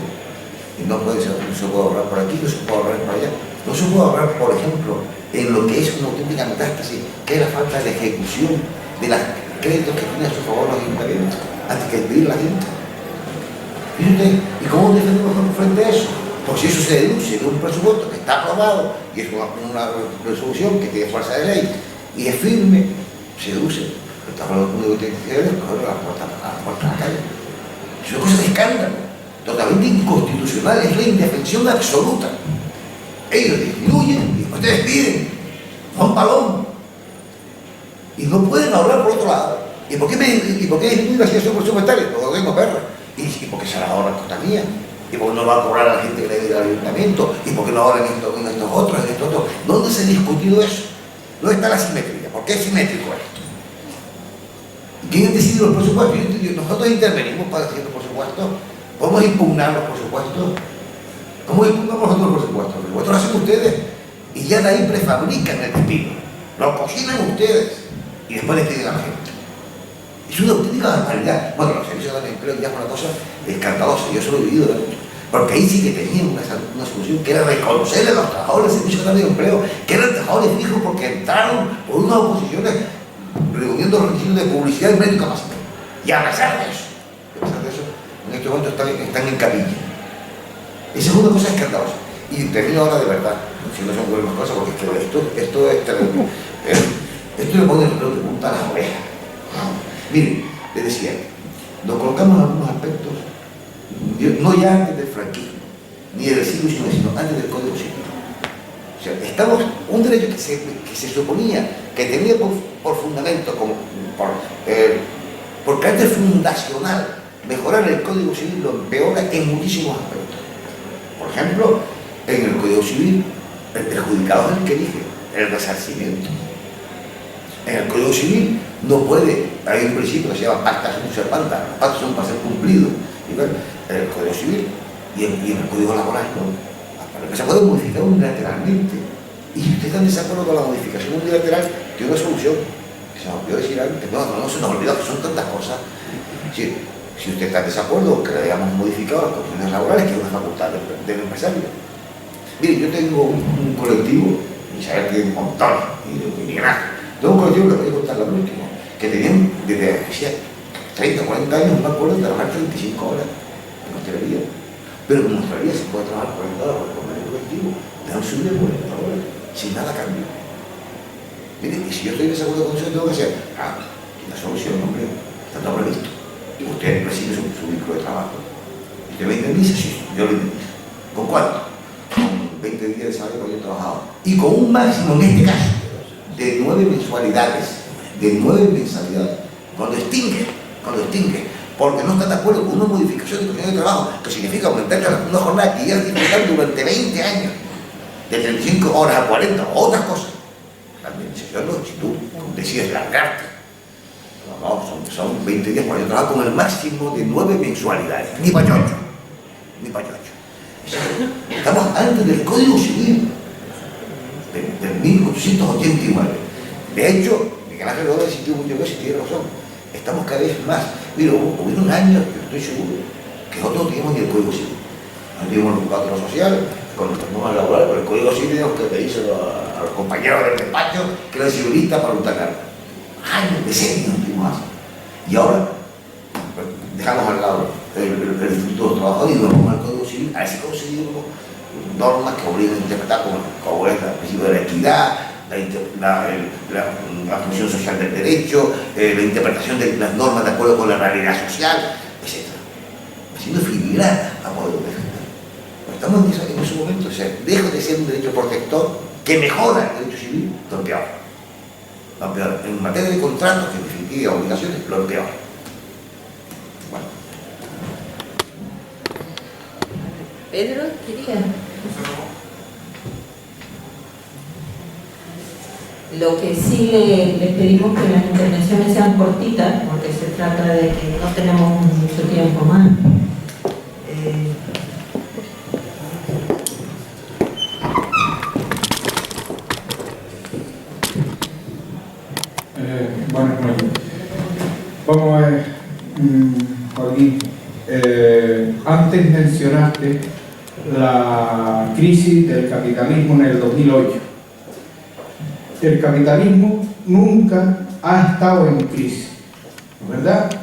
Y no puede ser, no se puede ahorrar por aquí, no se puede ahorrar por allá. No se puede ahorrar, por ejemplo, en lo que es una auténtica metástasis, que es la falta de ejecución de los créditos que tienen a su favor los ayuntamientos, antes que despedir a la gente. ¿Y cómo defendemos frente a eso? Pues si eso se deduce de un presupuesto que está aprobado y es una resolución que tiene fuerza de ley y es firme, se deduce. Está hablando de utilidades, coger la puerta a la calle. Es una cosa de escándalo, totalmente inconstitucional, es la indefensión absoluta. Ellos disminuyen y después te despiden. Juan Palón. Y no pueden hablar por otro lado. ¿Y por qué disminuye la asignación presupuestaria? Porque no tengo perra. Y porque se las ahorra en costa mía. Y porque no lo va a cobrar a la gente que le debe al ayuntamiento. Y porque no ahorran en estos otros. ¿Dónde se ha discutido eso? ¿Dónde está la simetría? ¿Por qué es simétrico esto? ¿Quién decide los presupuestos? Nosotros intervenimos para decidir los presupuestos. ¿Podemos impugnar los presupuestos? ¿Cómo impugnamos nosotros los presupuestos? Los presupuestos lo hacen ustedes y ya de ahí prefabrican el despido. Lo cocinan ustedes y después despiden a la gente. Es una auténtica barbaridad. Bueno, los servicios de empleo ya es una cosa escandalosa. Yo solo he vivido de mucho. Porque ahí sí que tenían una solución que era reconocerle a los trabajadores del Servicio de Empleo que eran trabajadores fijos porque entraron por unas oposiciones reuniendo los requisitos de publicidad y mérito capacidad. Y a pesar de eso, en este momento están en capilla. Esa es una cosa escandalosa. Y termino ahora de verdad, si no son buenas cosas, porque es que esto le pone el pelo de punta a las orejas. Miren, les decía, nos colocamos en algunos aspectos, no ya antes del franquismo, ni del siglo XIX, sino antes del Código Civil. O sea, estamos, un derecho que se suponía que tenía por fundamento, por carácter fundacional, mejorar el Código Civil lo empeora en muchísimos aspectos. Por ejemplo, en el Código Civil, el perjudicado es el que elige el resarcimiento. En el Código Civil no puede, hay un principio que se llama pacta sunt servanda, los pactos son para ser cumplidos. En el Código Civil y en el Código Laboral, ¿no? Para que se puede modificar unilateralmente. Y si ustedes están en desacuerdo con la modificación unilateral, tiene una solución. Que se me olvidó decir antes, no se nos olvidó que son tantas cosas. Si usted está en desacuerdo que le hayamos modificado las condiciones laborales, que es una facultad del empresario. Miren, yo tengo un colectivo, y saber que montones, y nada. Tengo un colectivo que voy a contar lo último, que tenían desde hacía 30, 40 años, no me acuerdo, de trabajar 35 horas en hostelería. Pero en hostelería se puede trabajar 40 horas por medio colectivo, le dan subir de 40 horas, sin nada a cambio. Miren, y si yo estoy en desacuerdo con eso, tengo que hacer, la solución, hombre, está todo previsto. Y usted recibe su vínculo de trabajo. ¿Usted me indemniza? Sí, yo lo indemnizo. ¿Con cuánto? Con 20 días de salario por yo trabajado. Y con un máximo, en este caso, de 9 mensualidades. De 9 mensualidades. cuando extingue, porque no está de acuerdo con una modificación de condiciones de trabajo, que significa aumentar una jornada que ya disfrutar durante 20 años, de 35 horas a 40, o otras cosas. La administración, si tú decides largarte, no, son 20 días para yo trabajar con el máximo de 9 mensualidades, ni para 8. Estamos antes del Código Civil del 1889. De hecho, Miguel Ángel lo ha insistido muchas veces y tiene razón. Estamos cada vez más. Mira, hubo un año, yo estoy seguro, que nosotros no teníamos ni el Código Civil. No teníamos los patronos sociales, con nuestras normas laborales, pero el Código Civil teníamos que pedirse a los compañeros del despacho que eran civilistas para luchar. Años, decenios no tuvimos así. Y ahora, pues, dejamos al lado el Instituto de los Trabajadores y nos vamos al Código Civil, a ese Código Civil normas que obligan a interpretar como es el principio de la equidad, la función social del derecho, la interpretación de las normas de acuerdo con la realidad social, etc. Haciendo filigrana a poder defender. Pero estamos en ese momento, o sea, deja de ser un derecho protector que mejora el derecho civil, lo empeora. En materia de contratos, que en definitiva obligaciones, lo empeora. Bueno. Pedro, quería. Lo que sí le pedimos que las intervenciones sean cortitas, porque se trata de que no tenemos mucho tiempo más. Buenas noches. Vamos a ver, Joaquín, antes mencionaste la crisis del capitalismo en el 2008. El capitalismo nunca ha estado en crisis, ¿verdad? El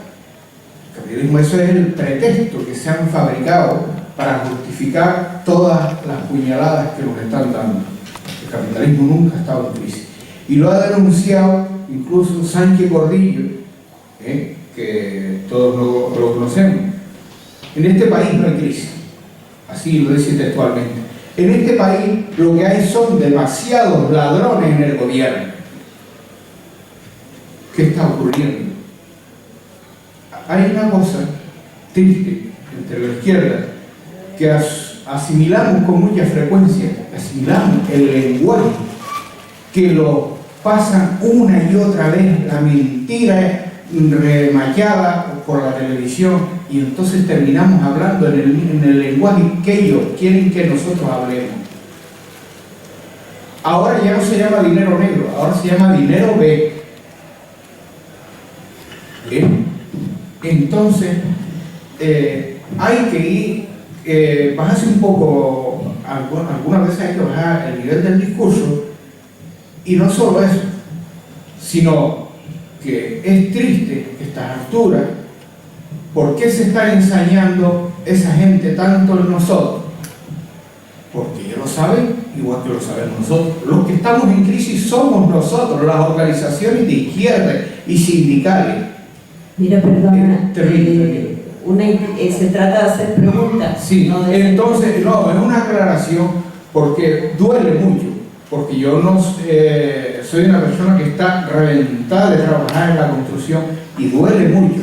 capitalismo, eso es el pretexto que se han fabricado para justificar todas las puñaladas que nos están dando. El capitalismo nunca ha estado en crisis. Y lo ha denunciado incluso Sánchez Gordillo, que todos lo conocemos. En este país no hay crisis, así lo dice textualmente. En este país lo que hay son demasiados ladrones en el gobierno. ¿Qué está ocurriendo? Hay una cosa triste entre la izquierda que asimilamos con mucha frecuencia, asimilamos el lenguaje que lo pasan una y otra vez, la mentira remachada por la televisión, y entonces terminamos hablando en el lenguaje que ellos quieren que nosotros hablemos. Ahora ya no se llama dinero negro, ahora se llama dinero B. Entonces, hay que ir, bajarse un poco, algunas veces hay que bajar el nivel del discurso, y no solo eso, sino que es triste que a estas alturas, ¿por qué se está ensañando esa gente tanto en nosotros? Porque ellos lo saben igual que lo sabemos nosotros. Los que estamos en crisis somos nosotros, las organizaciones de izquierda y sindicales. Mira, perdona, Terrible. Se trata de hacer preguntas. Sí, no de entonces, no, es una aclaración porque duele mucho, porque yo no soy una persona que está reventada de trabajar en la construcción y duele mucho.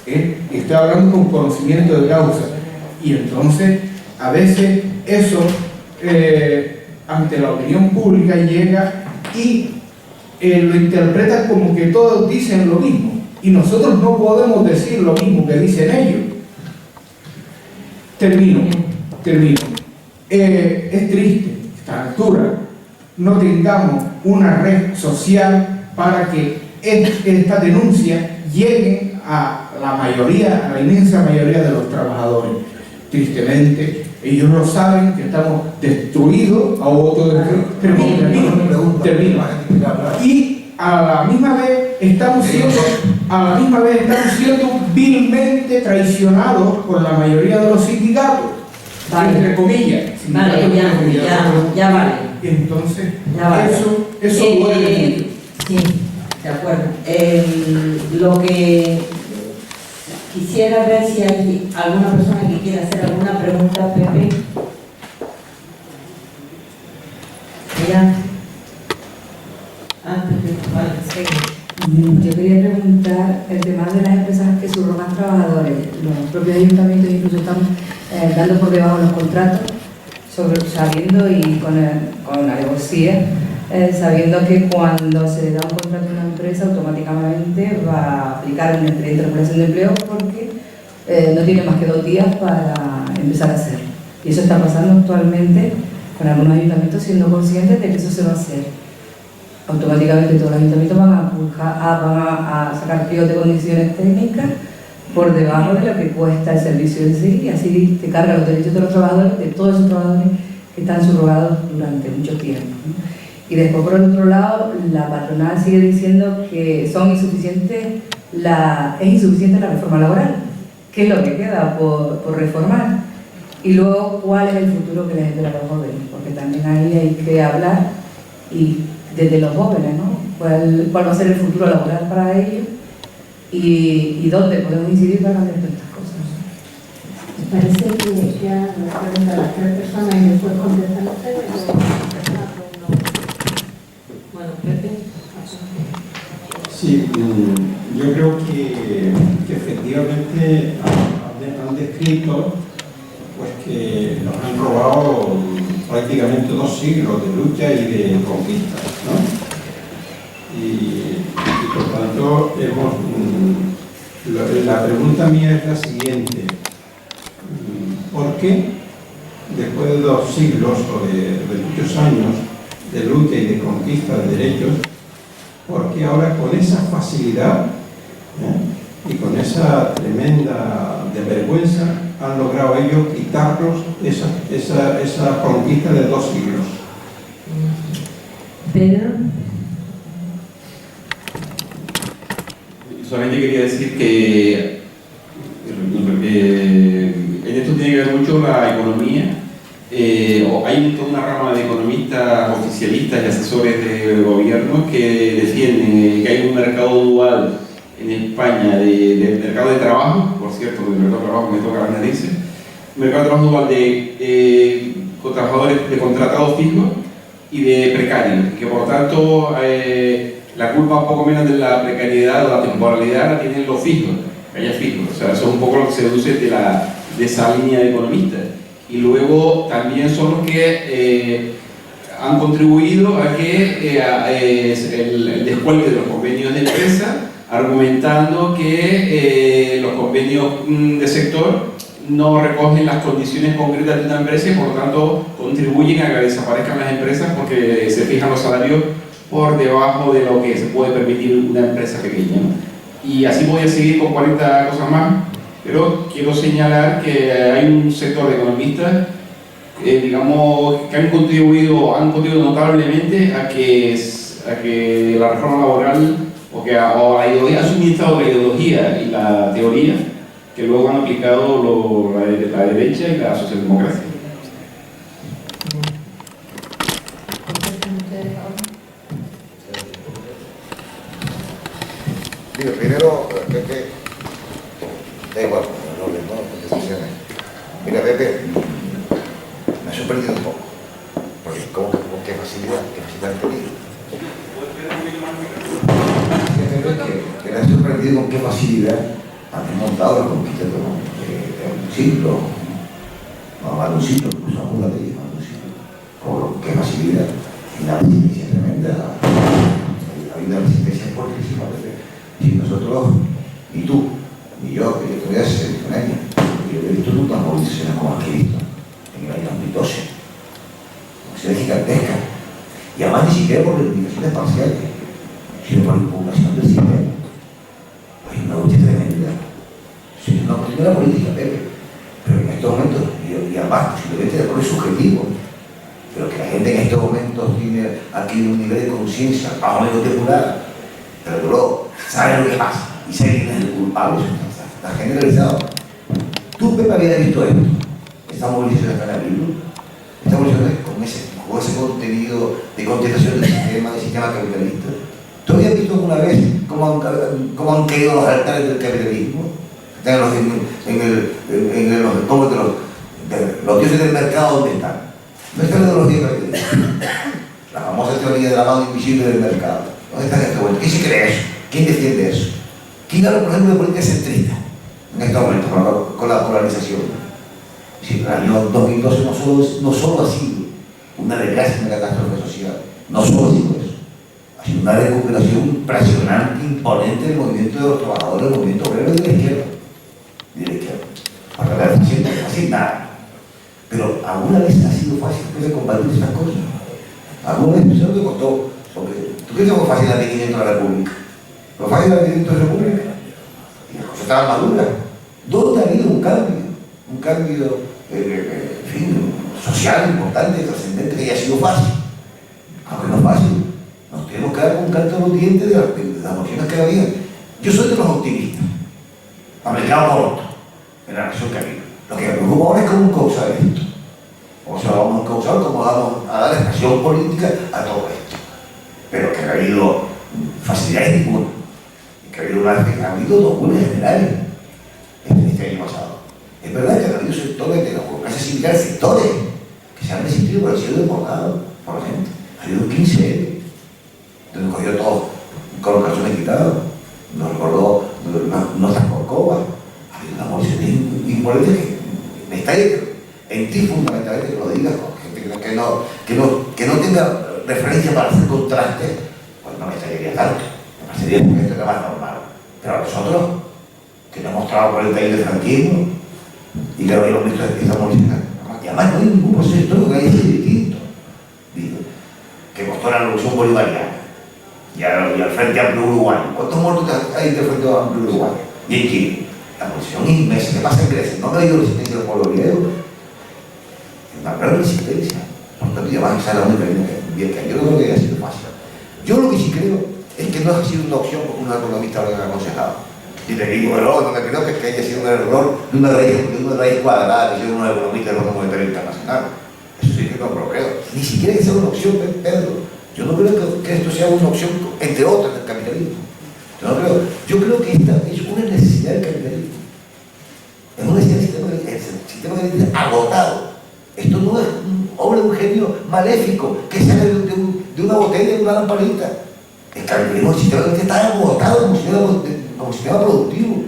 Estoy hablando con conocimiento de causa, y entonces a veces eso ante la opinión pública llega y lo interpretan como que todos dicen lo mismo, y nosotros no podemos decir lo mismo que dicen ellos. Termino. Es triste que a esta altura no tengamos una red social para que esta denuncia llegue a la mayoría, a la inmensa mayoría de los trabajadores. Tristemente, ellos no saben que estamos destruidos a otro termino. Y a la misma vez estamos siendo vilmente traicionados por la mayoría de los sindicatos, vale. Entre comillas. Vale, ya vale. Entonces, Ya vale. eso duele. Sí, de acuerdo. Lo que quisiera ver si hay alguna persona que quiera hacer alguna pregunta, Pepe. Mira. Antes de seguir. Yo quería preguntar comentar el tema de las empresas que subrogan trabajadores. Los propios ayuntamientos incluso están dando por debajo los contratos, sabiendo y con alevosía, sabiendo que cuando se le da un contrato a una empresa automáticamente va a aplicar un expediente de regulación de empleo porque no tiene más que 2 días para empezar a hacerlo. Y eso está pasando actualmente con algunos ayuntamientos, siendo conscientes de que eso se va a hacer. Automáticamente todos los ayuntamientos van a sacar pliegos de condiciones técnicas por debajo de lo que cuesta el servicio en sí, y así te cargan los derechos de los trabajadores, de todos esos trabajadores que están subrogados durante mucho tiempo, ¿no? Y después, por el otro lado, la patronal sigue diciendo que es insuficiente la reforma laboral. ¿Qué es lo que queda por reformar? Y luego, ¿cuál es el futuro que les espera a los jóvenes? Porque también ahí hay que hablar, y desde los jóvenes, ¿no? ¿Cuál va a ser el futuro laboral para ellos? Y dónde podemos incidir para cambiar todas estas cosas. ¿Me parece que ya nos preguntan las 3 personas y después contestan ustedes? Bueno, Pepe. Sí, yo creo que efectivamente han descrito pues que nos han robado prácticamente 2 siglos de lucha y de conquista, ¿no? Y por tanto, la pregunta mía es la siguiente: ¿por qué después de 2 siglos o de muchos años de lucha y de conquista de derechos, por qué ahora con esa facilidad y con esa tremenda desvergüenza han logrado ellos quitarnos esa conquista de 2 siglos? Pedro. Solamente quería decir que en esto tiene que ver mucho la economía. Hay toda una rama de economistas oficialistas y asesores de gobierno que defienden que hay un mercado dual en España de mercado de trabajo, por cierto, del mercado de trabajo me toca las narices, mercado de trabajo dual de trabajadores de contratados fijos y de precarios, que por tanto la culpa un poco menos de la precariedad o la temporalidad la tienen los fijos, que haya fijos. O sea, eso es un poco lo que se deduce de esa línea de economistas. Y luego también son los que han contribuido a que el descuelgue de los convenios de empresa, argumentando que los convenios de sector no recogen las condiciones concretas de una empresa y por lo tanto contribuyen a que desaparezcan las empresas porque se fijan los salarios por debajo de lo que se puede permitir una empresa pequeña, ¿no? Y así voy a seguir con 40 cosas más, pero quiero señalar que hay un sector de economistas digamos, que han contribuido notablemente a que la reforma laboral ha suministrado la ideología y la teoría que luego han aplicado la derecha y la socialdemocracia. Mira, primero, Pepe, da igual, no contestaciones. Mira, Pepe, me ha sorprendido un poco, porque ¿con qué facilidad han tenido? Que me ha sorprendido con qué facilidad han montado la conquista de un siglo, no más de un siglo, incluso alguna de ellas más de un siglo, con qué facilidad, y una resistencia tremenda, hay una resistencia fuertísima, Pepe. Si nosotros, ni tú, ni yo, que yo todavía hace 21 años, yo he visto tantas movilizaciones como las que he visto en el año 2012, movilizaciones gigantescas, y además ni siquiera por reivindicaciones parciales, sino por impugnación del sistema. Hay una lucha tremenda. Es una cuestión de la política, Pepe, pero en estos momentos, y además posiblemente de poner subjetivo, pero que la gente en estos momentos tiene aquí un nivel de conciencia, más o menos depurada, pero que luego sabe lo que pasa y sabe quién es el culpable, está generalizado. Tú, Pepe, habías visto esto, esta movilización de Canabrillo, esta movilización con ese contenido de contestación del sistema capitalista. ¿Tú habías visto alguna vez cómo han caído los altares del capitalismo? Están los dioses del mercado, ¿dónde están? No está la ideología capitalista, la famosa teoría de la mano invisible del mercado. ¿Dónde está este momento? ¿Quién se cree eso? ¿Quién defiende eso? ¿Quién habla, por ejemplo, de política centrista en este momento, con la polarización? Sí, el año 2012 no solo ha sido una desgracia, una catástrofe social, no solo ha sido eso, ha sido una recuperación impresionante, imponente del movimiento de los trabajadores, del movimiento obrero y de la izquierda. Para la decisión no es fácil nada. Pero ¿alguna vez ha sido fácil combatir estas cosas? ¿Alguna vez se lo costó? Porque ¿tú crees que fue fácil el advenimiento de la República? ¿Fue fácil el advenimiento de la República? Y las cosas estaban maduras. ¿Dónde ha habido un cambio? Un cambio, en fin, social importante, trascendente, que haya sido fácil. Aunque no es fácil. Nos tenemos que dar un canto en los dientes de las nociones que había. Yo soy de los optimistas. Americano corto, en la nación que había. Lo que me preocupa ahora es cómo causar esto. O sea, vamos a causar cómo vamos a dar expresión política a todo esto. Pero que ha habido facilidades ninguna. Que ha habido dos huelgas generales este año pasado. Es verdad que ha habido sectores de las clases sindicales, sectores que se han resistido por el sido deportado por la gente. Ha habido 15 donde cogió todo con los calzones quitados. Nos recordó nuestras corcovas. Ha habido una movilización importante que me está en ti fundamentalmente que lo digas, con gente que no tenga referencia para hacer contraste, pues no me extrañaría tanto. Me parecería que esto era más normal. Pero a nosotros, que nos hemos trabajado 40 años de franquismo y que ahora hemos visto esta movilización, y además no hay ningún proceso histórico que haya sido distinto. Digo, que costó la revolución bolivariana y al Frente Amplio Uruguayo. ¿Cuántos muertos hay del Frente Amplio Uruguayo? Y en Chile. La posición inmensa que pasa en Grecia. No ha habido resistencia del pueblo griego. Es una gran resistencia. Por tanto, ya van a ser la única bien que hay. Yo no creo que haya sido fácil. Yo lo que sí creo es que no ha sido una opción como un economista lo ha aconsejado. Y te digo, no me creo que haya sido un error de una raíz cuadrada que hicieron unos economistas del Fondo Monetario Internacional. Eso sí que no lo creo. Ni siquiera que sea una opción, Pedro. Yo no creo que esto sea una opción, entre otras, del capitalismo. Yo creo que esta es una necesidad del capitalismo. Es una necesidad del sistema capitalista agotado. Esto no es obra de un genio maléfico que sale de una botella, de una lamparita. El capitalismo, el sistema capitalista está agotado como sistema productivo.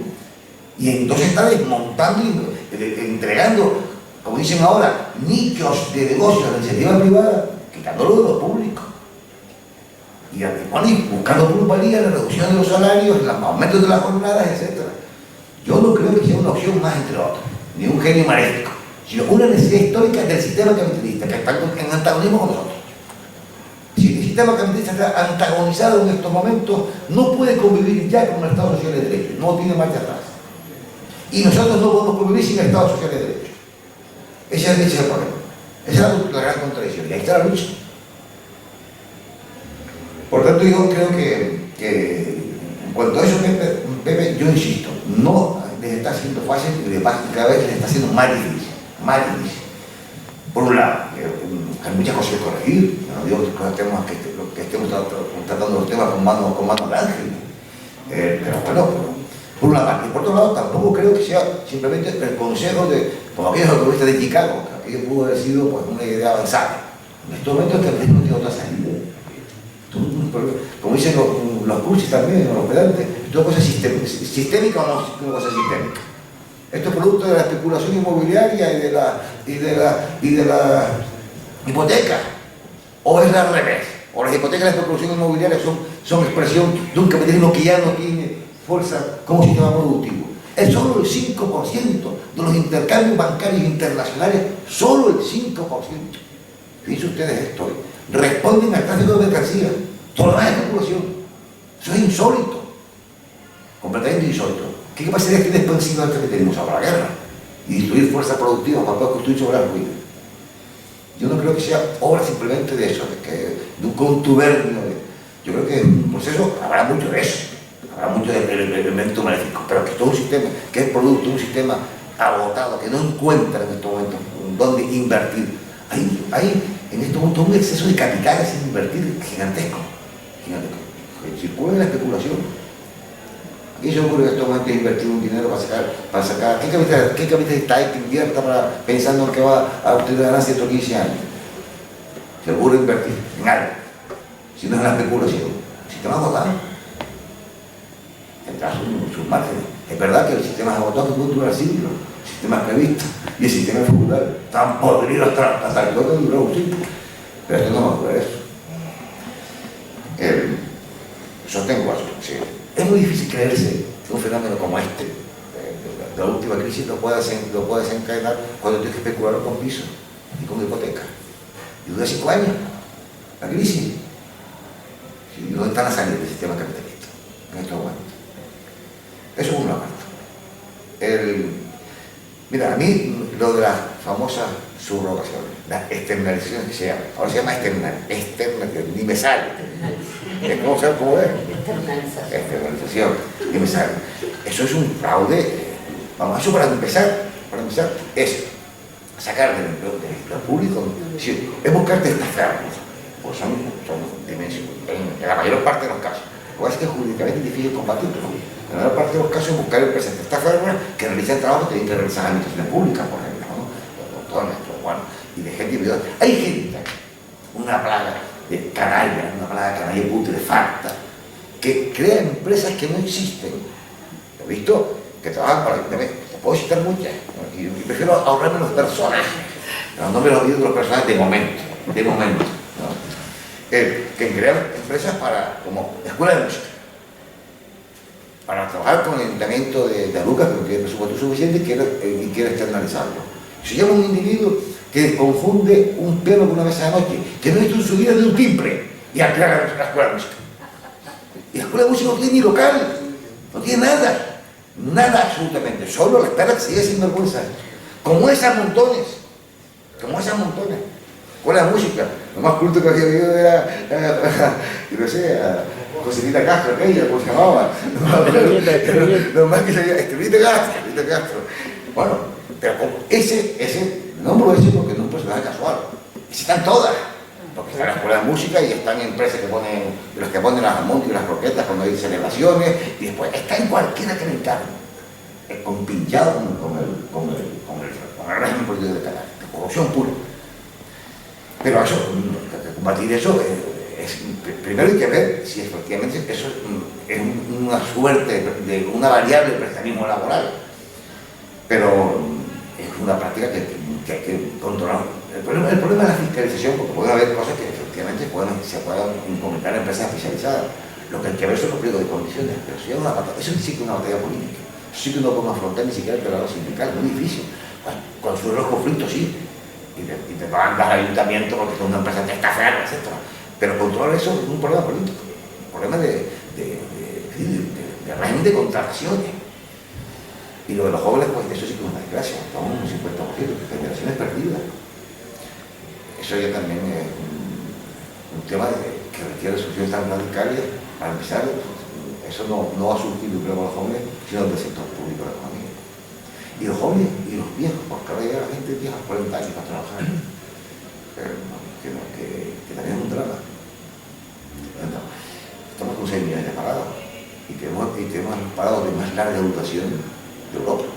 Y entonces está desmontando y entregando, como dicen ahora, nichos de negocios a la iniciativa privada, quitándolo de lo público. Y buscando plusvalía, la reducción de los salarios, el aumento de las jornadas, etc. Yo no creo que sea una opción más entre otras, ni un genio maléfico, sino una necesidad histórica del sistema capitalista, que está en antagonismo con nosotros. Si el sistema capitalista está antagonizado en estos momentos, no puede convivir ya con un Estado social de derecho, no tiene marcha atrás. Y nosotros no podemos convivir sin el Estado social de derecho. Ese es el problema. Esa es la gran contradicción, y ahí está la lucha. Por tanto, yo creo que en cuanto a eso, Pepe, yo insisto, no les está siendo fácil y cada vez les está siendo más difícil, más difícil. Por un lado, hay muchas cosas que corregir, no digo que estemos tratando los temas con mano de ángel, pero bueno, por una parte. Y por otro lado, tampoco creo que sea simplemente el consejo como aquellos economistas de Chicago, que aquello pudo haber sido pues, una idea avanzada. En estos momentos el capitalismo tiene otra salida. Como dicen los cursis también, los pedantes, esto es cosa sistémica o no es una cosa sistémica. Esto es producto de la especulación inmobiliaria y de la hipoteca, o es al revés, o las hipotecas y la especulación inmobiliaria son expresión de un capitalismo que ya no tiene fuerza como sistema productivo. Es solo el 5% de los intercambios bancarios internacionales, solo el 5%. Fíjense ustedes esto, responden al tráfico de mercancías, todo lo demás es especulación. Eso es insólito, completamente insólito. ¿Qué capacidad tiene expansiva del capitalismo? Sobre la guerra y destruir fuerzas productivas para poder construir sobre la ruina. Yo no creo que sea obra simplemente de eso, de un contubernio. Yo creo que en un proceso habrá mucho de eso, habrá mucho de elemento maléfico, pero que todo un sistema, que es producto de un sistema agotado, que no encuentra en estos momentos dónde invertir. Hay en estos momentos un exceso de capitales sin invertir gigantesco. Circula en la especulación. Aquí se ocurre en estos momentos invertir un dinero para sacar ¿qué capitalista hay que invierta pensando en que va a obtener ganancia dentro de 15 años? Se ocurre invertir en algo, si no es en la especulación. Si te va a votar. tendrá sus márgenes. Es verdad que el sistema de votos puede durar siglos, el sistema previsto y el sistema feudal tan podrido hasta el toque duró un siglo, pero esto no va a durar eso. Sostengo eso, sí. Es muy difícil creerse que un fenómeno como este, de la última crisis, lo pueda desencadenar cuando tienes que especular con pisos y con hipoteca. Y dura 5 años, la crisis. ¿Y dónde están las salidas del sistema capitalista en estos momentos? Eso es una parte. Mira, a mí lo de las famosas subrogaciones, las externalizaciones que se llaman, ahora se llama externalización, ni me sale. ¿Cómo sabe cómo es? Externalización, ni me sale. Eso es un fraude. Vamos, eso para empezar es sacar del empleo público, es decir, es buscarte estas fermas, pues son dimensiones, en la mayor parte de los casos. Lo que pasa es que es jurídicamente difícil combatirlo. En la mayor parte de los casos es buscar empresas de estas fermas que realizan trabajo que tienen que realizar administraciones públicas, por ejemplo, ¿no? Doctores, bueno, y de gente individual. Hay gente, una plaga de canalla, putrefacta, que crea empresas que no existen. He visto que trabajan para puedo citar muchas, ¿no? Y prefiero ahorrarme los personajes, no me los olvido de los personajes de momento, ¿no? Que crean empresas como escuela de música, para trabajar con el ayuntamiento de Lucas, que no tiene presupuesto suficiente y quiere externalizarlo. Se llama un individuo que confunde un piano con una mesa de noche, que no ha visto en su vida de un timbre, y a crear la escuela de música. Y la escuela de música no tiene ni local, no tiene nada absolutamente, solo la espera que sigue sin vergüenza. Como esas montones. Escuela de música, lo más culto que había habido era, no sé, Josefina Castro, aquella, ¿cómo se llamaba? Lo más que sabía, Estrellita Castro. Bueno, pero ese nombro ese porque no es un personaje casual. Ese están todas. Porque está en la escuela de música y están en empresas de los que ponen las armónicas y las croquetas cuando hay celebraciones, y después está en cualquiera que le encargue, compinchado con el régimen político de Canarias, de corrupción pura. Pero eso, combatir eso, primero hay que ver si efectivamente eso es una suerte de una variable del prestamismo laboral, pero es una práctica que hay que controlar. El problema es la fiscalización, porque puede haber cosas que efectivamente se puedan incomunicar en empresas especializadas. Lo que hay que ver son los pliegos de condiciones, pero eso sí que es una batalla política. Eso sí que no podemos afrontar ni siquiera el pelado sindical, muy difícil. Con los conflictos sí, y te mandas al ayuntamiento porque es una empresa de estafera, etc. Pero controlar eso es un problema político, un problema de régimen de contrataciones. Y lo de los jóvenes, pues eso sí que es una desgracia, estamos en un 50%, generaciones perdidas. Eso ya también es un tema que requiere soluciones tan radicales. Para empezar, eso no va a surgir de problema a los jóvenes, sino del sector público de la economía. Y los jóvenes y los viejos, porque ahora llega la gente vieja 40 años para trabajar, que también es un drama. Estamos con 6 millones de parados y tenemos los parados de más larga duración de Europa.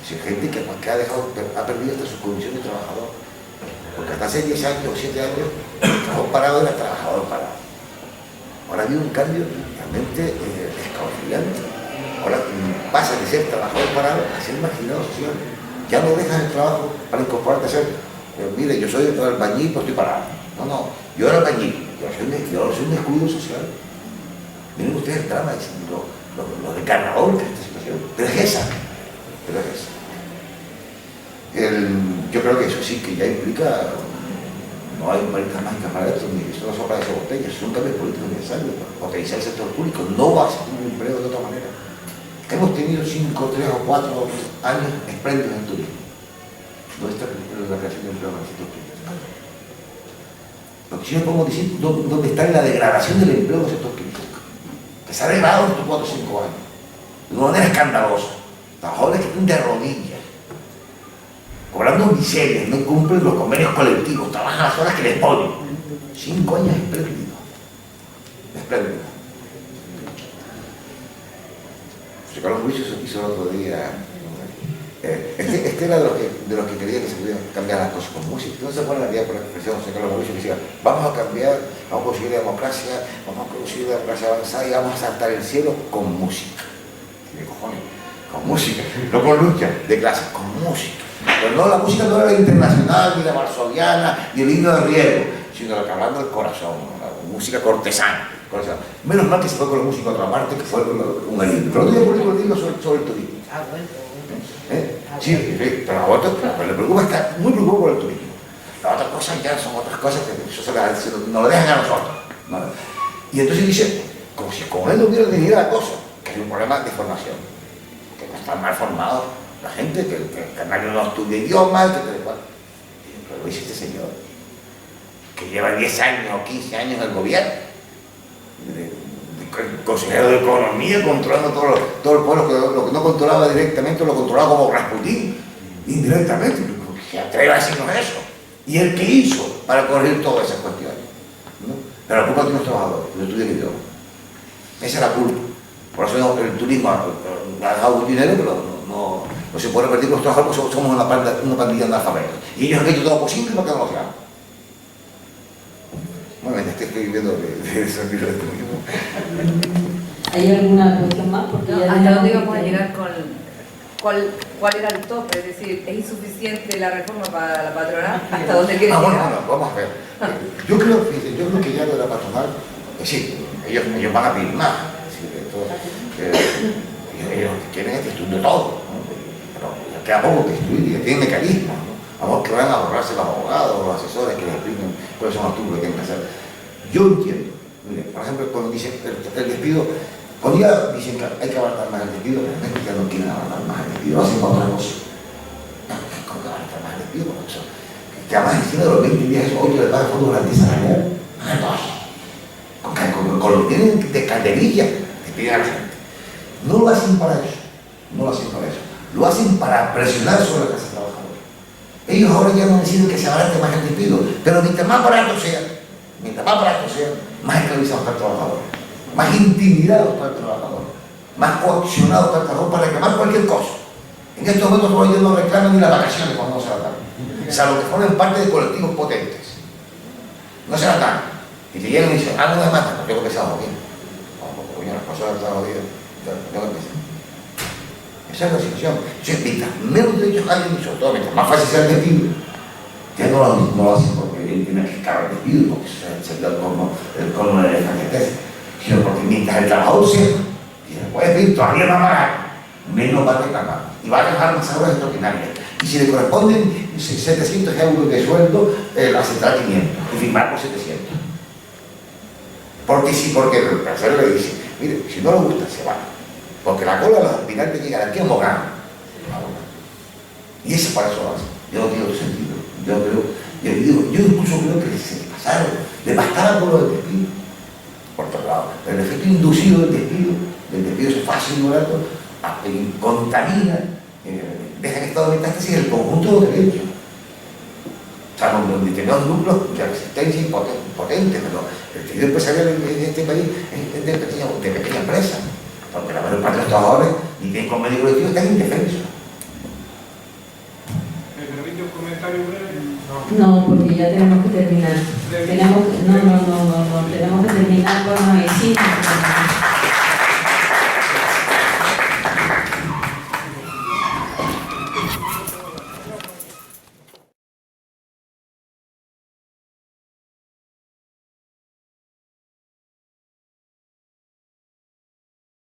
Si hay gente que ha perdido hasta sus condiciones de trabajador. Porque hasta hace 10 años o 7 años, el trabajo parado era trabajador parado. Ahora ha habido un cambio realmente escalofriante. Ahora pasa de ser trabajador parado a ser marginado social. Ya no dejas el trabajo para incorporarte a ser, mire, yo soy albañil, pues estoy parado. No, yo era albañil, yo soy un descuido social. Miren ustedes el drama, lo desgarrador que es esta situación. Pero es esa. Yo creo que eso sí que ya implica, no hay varitas mágicas para esto, ni esto no sopla de esa botella, es un cambio político necesario para potenciar el sector público, no va a ser un empleo de otra manera. Hemos tenido 5, 3 o 4 años espléndidos en turismo. ¿Dónde está la creación de empleo en el sector público? Lo que sí no podemos decir, ¿dónde está la degradación del empleo en el sector público? Que se ha degradado en estos 4 o 5 años, de una manera escandalosa. Trabajadores que están de rodillas, cobrando miserias, no cumplen los convenios colectivos, trabajan las horas que les ponen. 5 años espléndidos. José Carlos Ruiz hizo el otro día Este era de los que quería que se pudieran cambiar las cosas con música. No se pone la idea por la expresión, José Carlos Mauricio, que decía, vamos a cambiar, vamos a conseguir democracia avanzada y vamos a saltar el cielo con música. ¿Qué cojones? Con música, no con lucha de clases, con música. Pero no, la música no era la internacional, ni la varsoviana, ni el himno de Riego, sino la que hablando del corazón, la música cortesana. Menos mal que se fue con la música a otra parte, que fue un alivio. Pero otro día por un libro sobre el turismo. Sí, pero a otros le preocupa, está muy preocupado por el turismo. Las otras cosas ya son otras cosas que eso no lo dejan a nosotros. ¿No? Y entonces dice, como si con él no hubiera tenido la cosa, que hay un problema de formación, que no están mal formados la gente, que no estudia idiomas, pero lo dice este señor, que lleva 10 años o 15 años en el gobierno, consejero de Economía, controlando todo el pueblo, lo que no controlaba directamente lo controlaba como Rasputín, indirectamente, se atreve a decirnos eso. Y el que hizo para corregir todas esas cuestiones, ¿no? Pero la culpa tiene los trabajadores, no estudian el idioma. Esa es la culpa. Por eso el turismo ha dejado un dinero, pero no se puede repetir con los trabajadores porque somos una pandilla de analfabetos. Y ellos han hecho todo lo posible para que no lo sean. Bueno, estoy viendo de eso. ¿Hay alguna cuestión más? Porque No, ya ¿hasta dónde tenemos íbamos a que- llegar con cuál era el tope? Es decir, ¿es insuficiente la reforma para la patronal? ¿Hasta dónde quiere llegar? Bueno, vamos a ver. Yo creo que ya lo de la patronal, sí, ellos van a pedir más. Ellos quieren estudiar todo, ¿no? Pero ya queda poco que estudiar, ya tienen mecanismos, ¿no? Vamos que van a ahorrarse los abogados, los asesores que les expliquen cuáles son los tubos que tienen que hacer. Yo entiendo, mire, por ejemplo, cuando dicen el despido, cuando ya dicen que hay que abarcar más el despido, pero realmente ya no quieren abarcar más el despido, lo hacen para otra cosa. No, ¿cómo que abarcar más el despido? Porque eso, que además encima de los 20 días, hoy le pagan fondo garantizado salarial, con lo que tienen de calderilla, despiden a la gente. No lo hacen para eso, lo hacen para presionar sobre la clase trabajadora. Ellos ahora ya no deciden que se abarate más el despido, pero mientras más barato sea, más esclavizados está el trabajador, más intimidados está el trabajador, más coaccionados está el trabajador para reclamar cualquier cosa. En estos momentos todavía no reclaman ni las vacaciones cuando no se las dan, salvo que formen parte de colectivos potentes. No se las dan. Y te llegan y dicen, no me matan, porque tengo que estar jodido. Coño, las cosas están jodidas. Esa es la situación. Mientras menos derechos hay, sobre todo mientras más fácil sea el despido, ya no lo hacen porque tienen que escapar el despido, porque sería el colmo de la desfachatez, sino porque mientras el trabajador sepa que se puede pedir todavía más barato, menos va a reclamar y va a dejar más horas extraordinarias. Y si le corresponden 700 euros de sueldo, aceptará 500 y firmar por 700. Porque el empresario le dice, mire, si no le gusta, se va. Porque la cola de los aspirantes llega aquí a Mogán. Y eso para eso lo hace. Yo no tiene otro sentido. Yo incluso creo que se pasaron, le bastaba con lo del despido. Por otro lado, el efecto inducido del despido es fácil, barato, contamina, deja en estado de metástasis el conjunto de los derechos. O sea, donde tenemos núcleos de resistencia potentes, pero el tejido empresarial en este país es de pequeña empresa, porque la mayor parte de los trabajadores ni tienen convenio colectivo, están indefensos. ¿Me permite un comentario breve? No, porque ya tenemos que terminar. Tenemos que terminar con